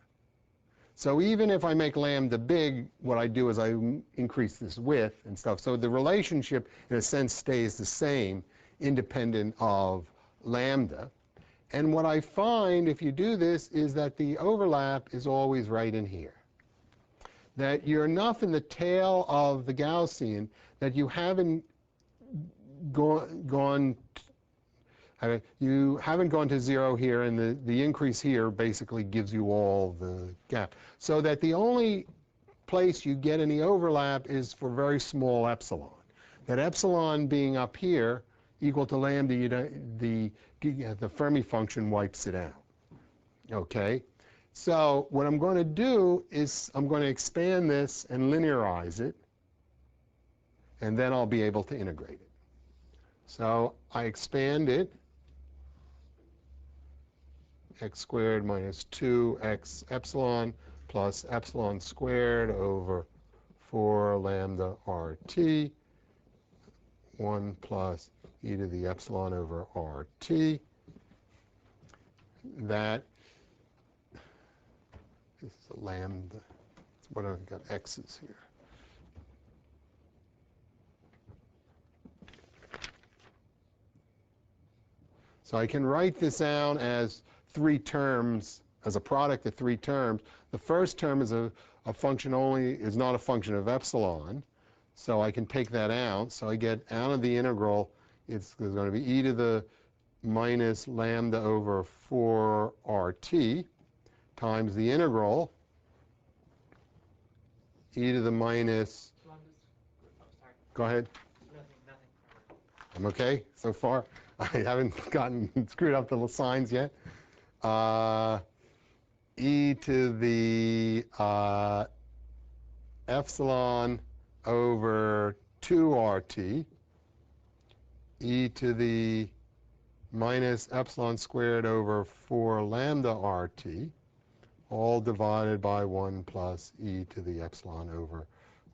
So even if I make lambda big, what I do is I increase this width and stuff. So the relationship, in a sense, stays the same, independent of lambda. And what I find, if you do this, is that the overlap is always right in here. That you're enough in the tail of the Gaussian that you haven't you haven't gone to 0 here, and the increase here basically gives you all the gap. So that the only place you get any overlap is for very small epsilon. That epsilon being up here equal to lambda, the Fermi function wipes it out. Okay? So what I'm going to do is I'm going to expand this and linearize it, and then I'll be able to integrate it. So I expand it, x squared minus 2x epsilon plus epsilon squared over 4 lambda RT, 1 plus e to the epsilon over RT. That is the lambda. What I've got x's here. So I can write this out as 3 terms, as a product of 3 terms. The first term is a function only, is not a function of epsilon. So I can take that out. So I get out of the integral, it's going to be e to the minus lambda over 4 RT times the integral e to the minus. Go ahead. Nothing. I'm okay so far. I haven't gotten screwed up the signs yet. E to the epsilon over 2 RT, e to the minus epsilon squared over 4 lambda RT, all divided by 1 plus e to the epsilon over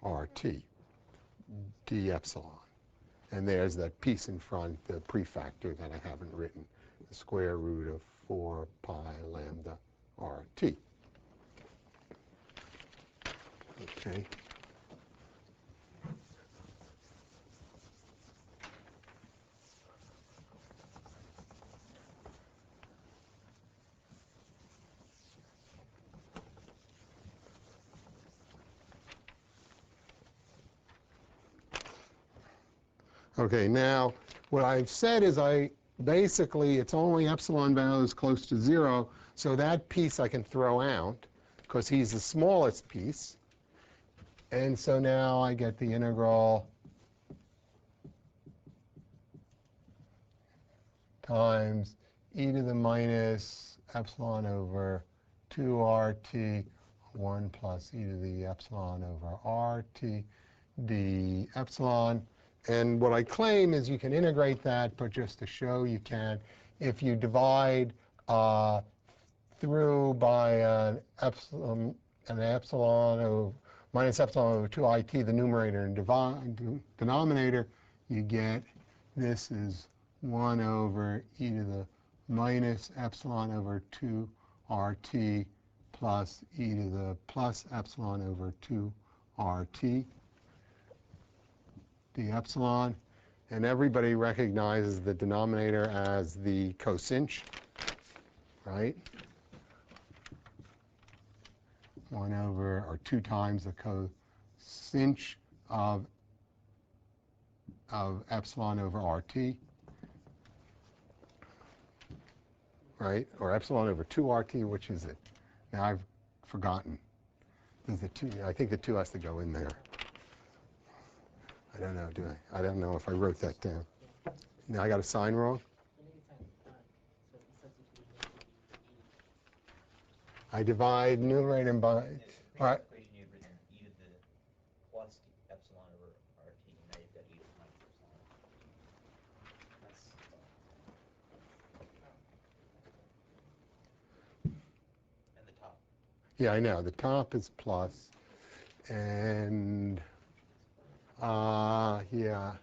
RT, d epsilon. And there's that piece in front, the prefactor that I haven't written, the square root of 4 pi lambda RT. Okay. Okay, now what I've said is basically it's only epsilon values close to 0, so that piece I can throw out because he's the smallest piece. And so now I get the integral times e to the minus epsilon over 2RT 1 plus e to the epsilon over RT d epsilon. And what I claim is you can integrate that, but just to show you can, if you divide through by an epsilon of minus epsilon over 2IT, the numerator and denominator, you get this is 1 over e to the minus epsilon over 2RT plus e to the plus epsilon over 2RT. The epsilon, and everybody recognizes the denominator as the cosinch, right? 1 over, or 2 times the cosinch of epsilon over RT, right? Or epsilon over 2RT, which is it? Now I've forgotten. There's the 2, I think the 2 has to go in there. I don't know, do I? I don't know if I wrote that down. Now I got a sign wrong? I divide numerator by, all right. Equation you've written e to the plus epsilon over RT, and now you've got e to the minus epsilon. And the top. Yeah, I know. The top is plus, and yeah.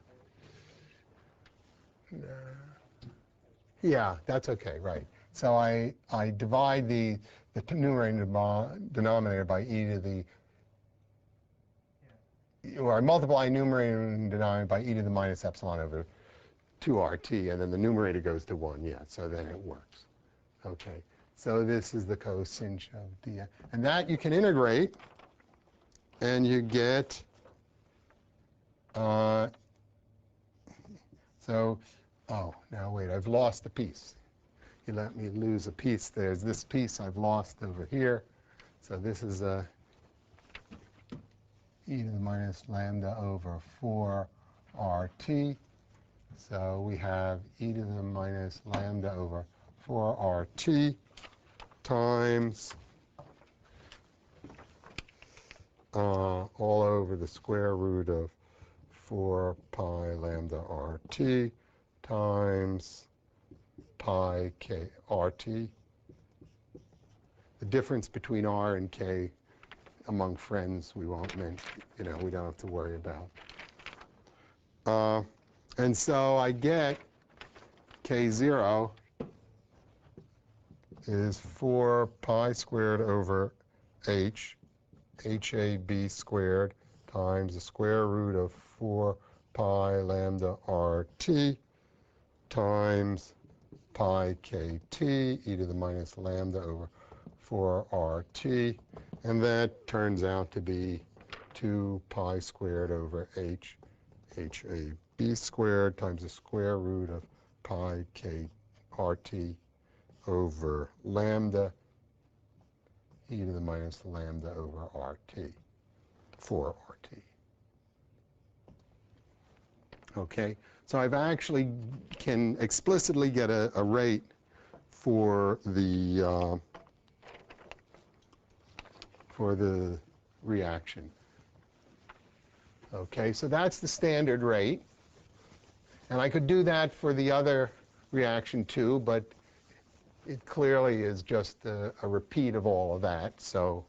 Yeah, that's okay, right. So I divide the numerator and denominator by e to the, or I multiply numerator and denominator by e to the minus epsilon over 2RT, and then the numerator goes to 1, yeah, so then it works. Okay, so this is the cosinch of d, and that you can integrate, and you get, So, oh, now wait, I've lost a piece. You let me lose a piece. There's this piece I've lost over here. So this is a e to the minus lambda over 4 RT. So we have e to the minus lambda over 4 RT times all over the square root of 4 pi lambda RT times pi k RT. The difference between R and K among friends we won't mention, we don't have to worry about. And so I get K0 is 4 pi squared over H, HAB squared times the square root of 4 pi lambda RT times pi kt e to the minus lambda over 4 RT. And that turns out to be 2 pi squared over H, HAB squared times the square root of pi k RT over lambda e to the minus lambda over RT, 4 RT. Okay, so I've actually can explicitly get a rate for the reaction. Okay, so that's the standard rate. And I could do that for the other reaction too, but it clearly is just a repeat of all of that, so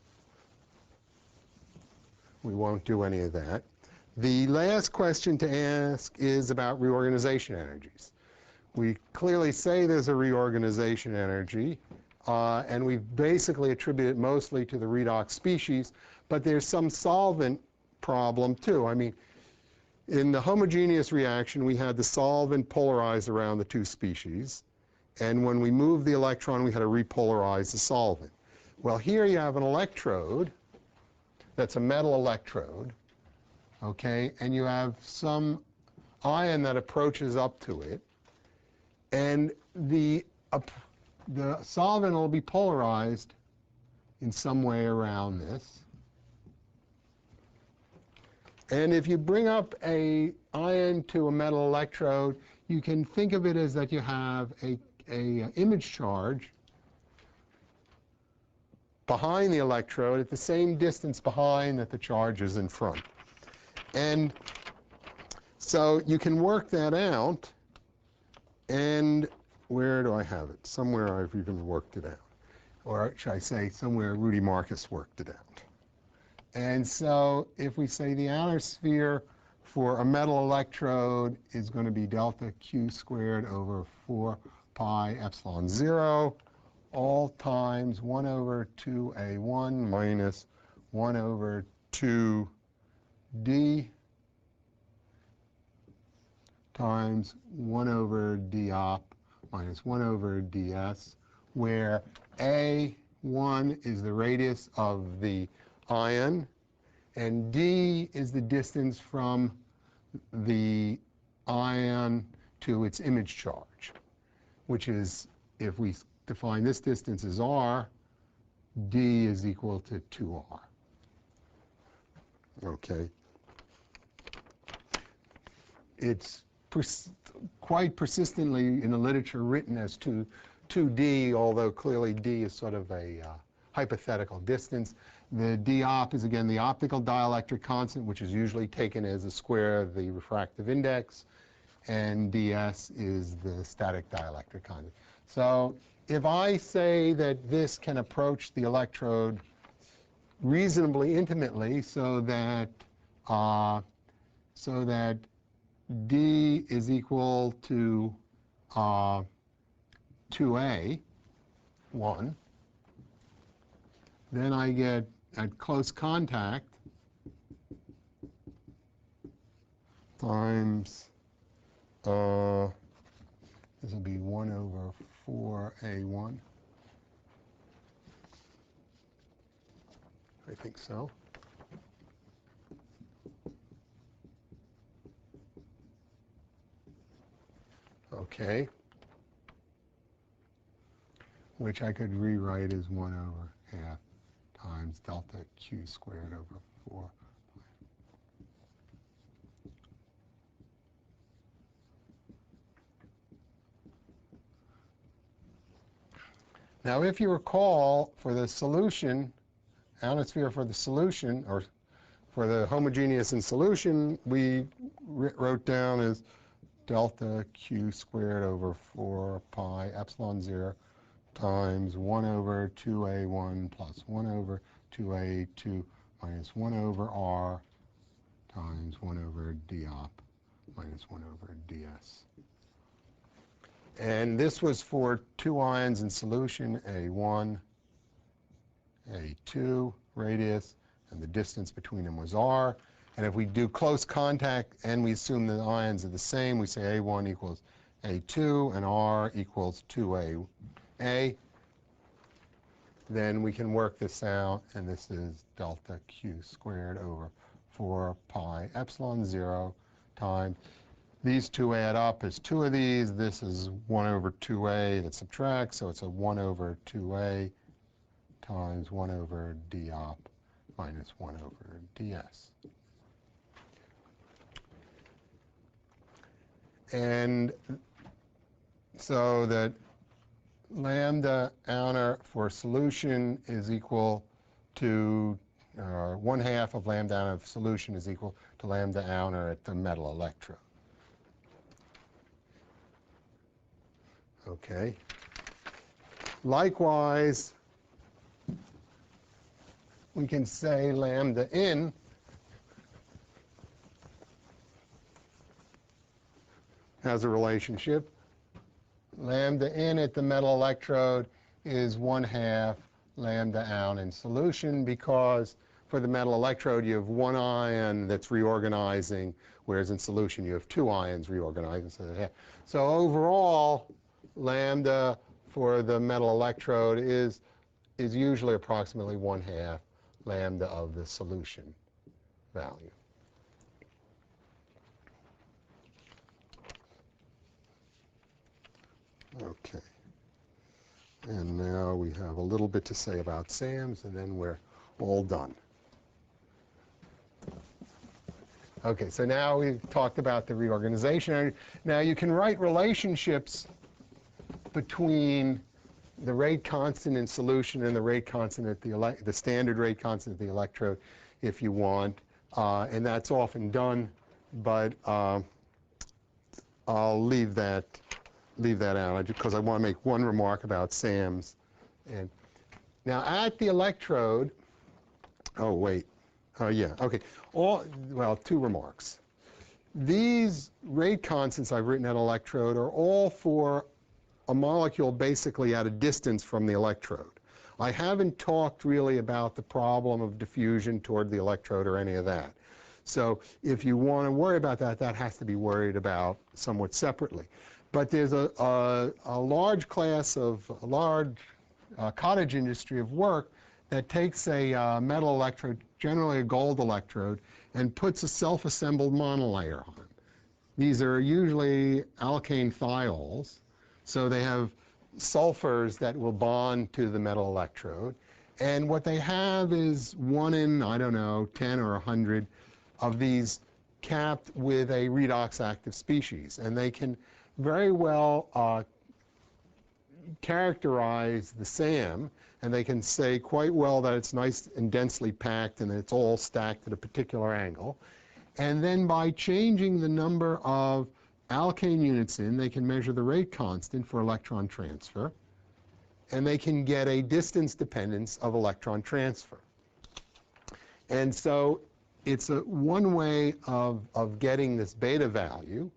we won't do any of that. The last question to ask is about reorganization energies. We clearly say there's a reorganization energy, and we basically attribute it mostly to the redox species, but there's some solvent problem too. I mean, in the homogeneous reaction, we had the solvent polarized around the two species, and when we moved the electron, we had to repolarize the solvent. Well, here you have an electrode that's a metal electrode, okay, and you have some ion that approaches up to it, and the solvent will be polarized in some way around this. And if you bring up an ion to a metal electrode, you can think of it as that you have a image charge behind the electrode at the same distance behind that the charge is in front. And so you can work that out. And where do I have it? Somewhere I've even worked it out. Or should I say, somewhere Rudy Marcus worked it out. And so if we say the outer sphere for a metal electrode is going to be delta Q squared over 4 pi epsilon 0, all times 1 over 2A1 minus 1 over 2D times 1 over dop minus 1 over ds, where A1 is the radius of the ion, and d is the distance from the ion to its image charge, which is, if we define this distance as r, d is equal to 2r. Okay. It's quite persistently in the literature written as 2d, although clearly d is sort of a hypothetical distance. The d-op is, again, the optical dielectric constant, which is usually taken as the square of the refractive index, and ds is the static dielectric constant. So if I say that this can approach the electrode reasonably intimately so that d is equal to 2a, 1, then I get, at close contact, times, this will be 1 over 4a1. I think so. Okay, which I could rewrite as 1 over half times delta Q squared over 4. Now, if you recall, for the solution, ionosphere for the solution, or for the homogeneous in solution, we wrote down as delta Q squared over 4 pi epsilon 0 times 1 over 2a1 plus 1 over 2a2 minus 1 over r times 1 over dop minus 1 over ds. And this was for 2 ions in solution, A1, A2 radius, and the distance between them was r. And if we do close contact and we assume the ions are the same, we say A1 equals A2 and r equals 2A. Then we can work this out, and this is delta Q squared over 4 pi epsilon 0 times. These two add up as 2 of these. This is 1 over 2a that subtracts, so it's a 1 over 2a times 1 over dop minus 1 over ds. And so that lambda outer for solution is equal to 1/2 of lambda outer of solution is equal to lambda outer at the metal electrode. Okay. Likewise, we can say lambda in has a relationship. Lambda in at the metal electrode is 1/2 lambda out in solution, because for the metal electrode you have 1 ion that's reorganizing, whereas in solution you have 2 ions reorganizing. So overall, lambda for the metal electrode is usually approximately 1/2 lambda of the solution value. Okay. And now we have a little bit to say about SAMs, and then we're all done. Okay, so now we've talked about the reorganization. Now you can write relationships between the rate constant in solution and the rate constant at the standard rate constant at the electrode if you want, and that's often done, but I'll leave that out because I want to make one remark about SAMs. And now at the electrode, well, 2 remarks. These rate constants I've written at electrode are all for a molecule basically at a distance from the electrode. I haven't talked really about the problem of diffusion toward the electrode or any of that. So if you want to worry about that, that has to be worried about somewhat separately. But there's a large class of, a large cottage industry of work that takes a metal electrode, generally a gold electrode, and puts a self-assembled monolayer on. These are usually alkane thiols, so they have sulfurs that will bond to the metal electrode. And what they have is 1 in, I don't know, 10 or 100 of these capped with a redox active species. And they can very well characterize the SAM, and they can say quite well that it's nice and densely packed and it's all stacked at a particular angle. And then by changing the number of alkane units in, they can measure the rate constant for electron transfer, and they can get a distance dependence of electron transfer. And so it's one way of getting this beta value.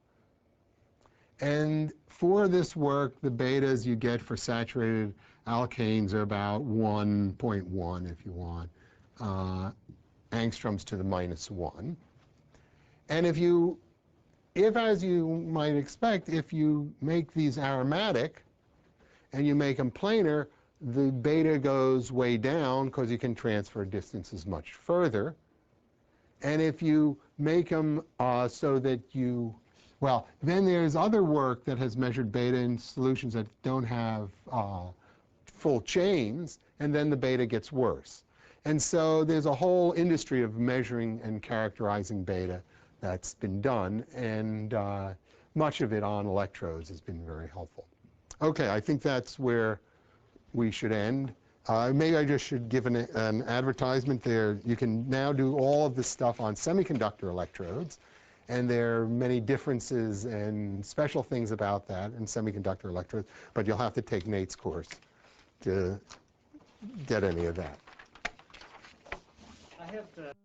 And for this work, the betas you get for saturated alkanes are about 1.1, if you want, angstroms to the -1. And if, as you might expect, if you make these aromatic and you make them planar, the beta goes way down because you can transfer distances much further. And if you make them so that you Well, then there's other work that has measured beta in solutions that don't have full chains, and then the beta gets worse. And so there's a whole industry of measuring and characterizing beta that's been done, and much of it on electrodes has been very helpful. Okay, I think that's where we should end. Maybe I just should give an advertisement there. You can now do all of this stuff on semiconductor electrodes, and there are many differences and special things about that in semiconductor electrodes, but you'll have to take Nate's course to get any of that. I have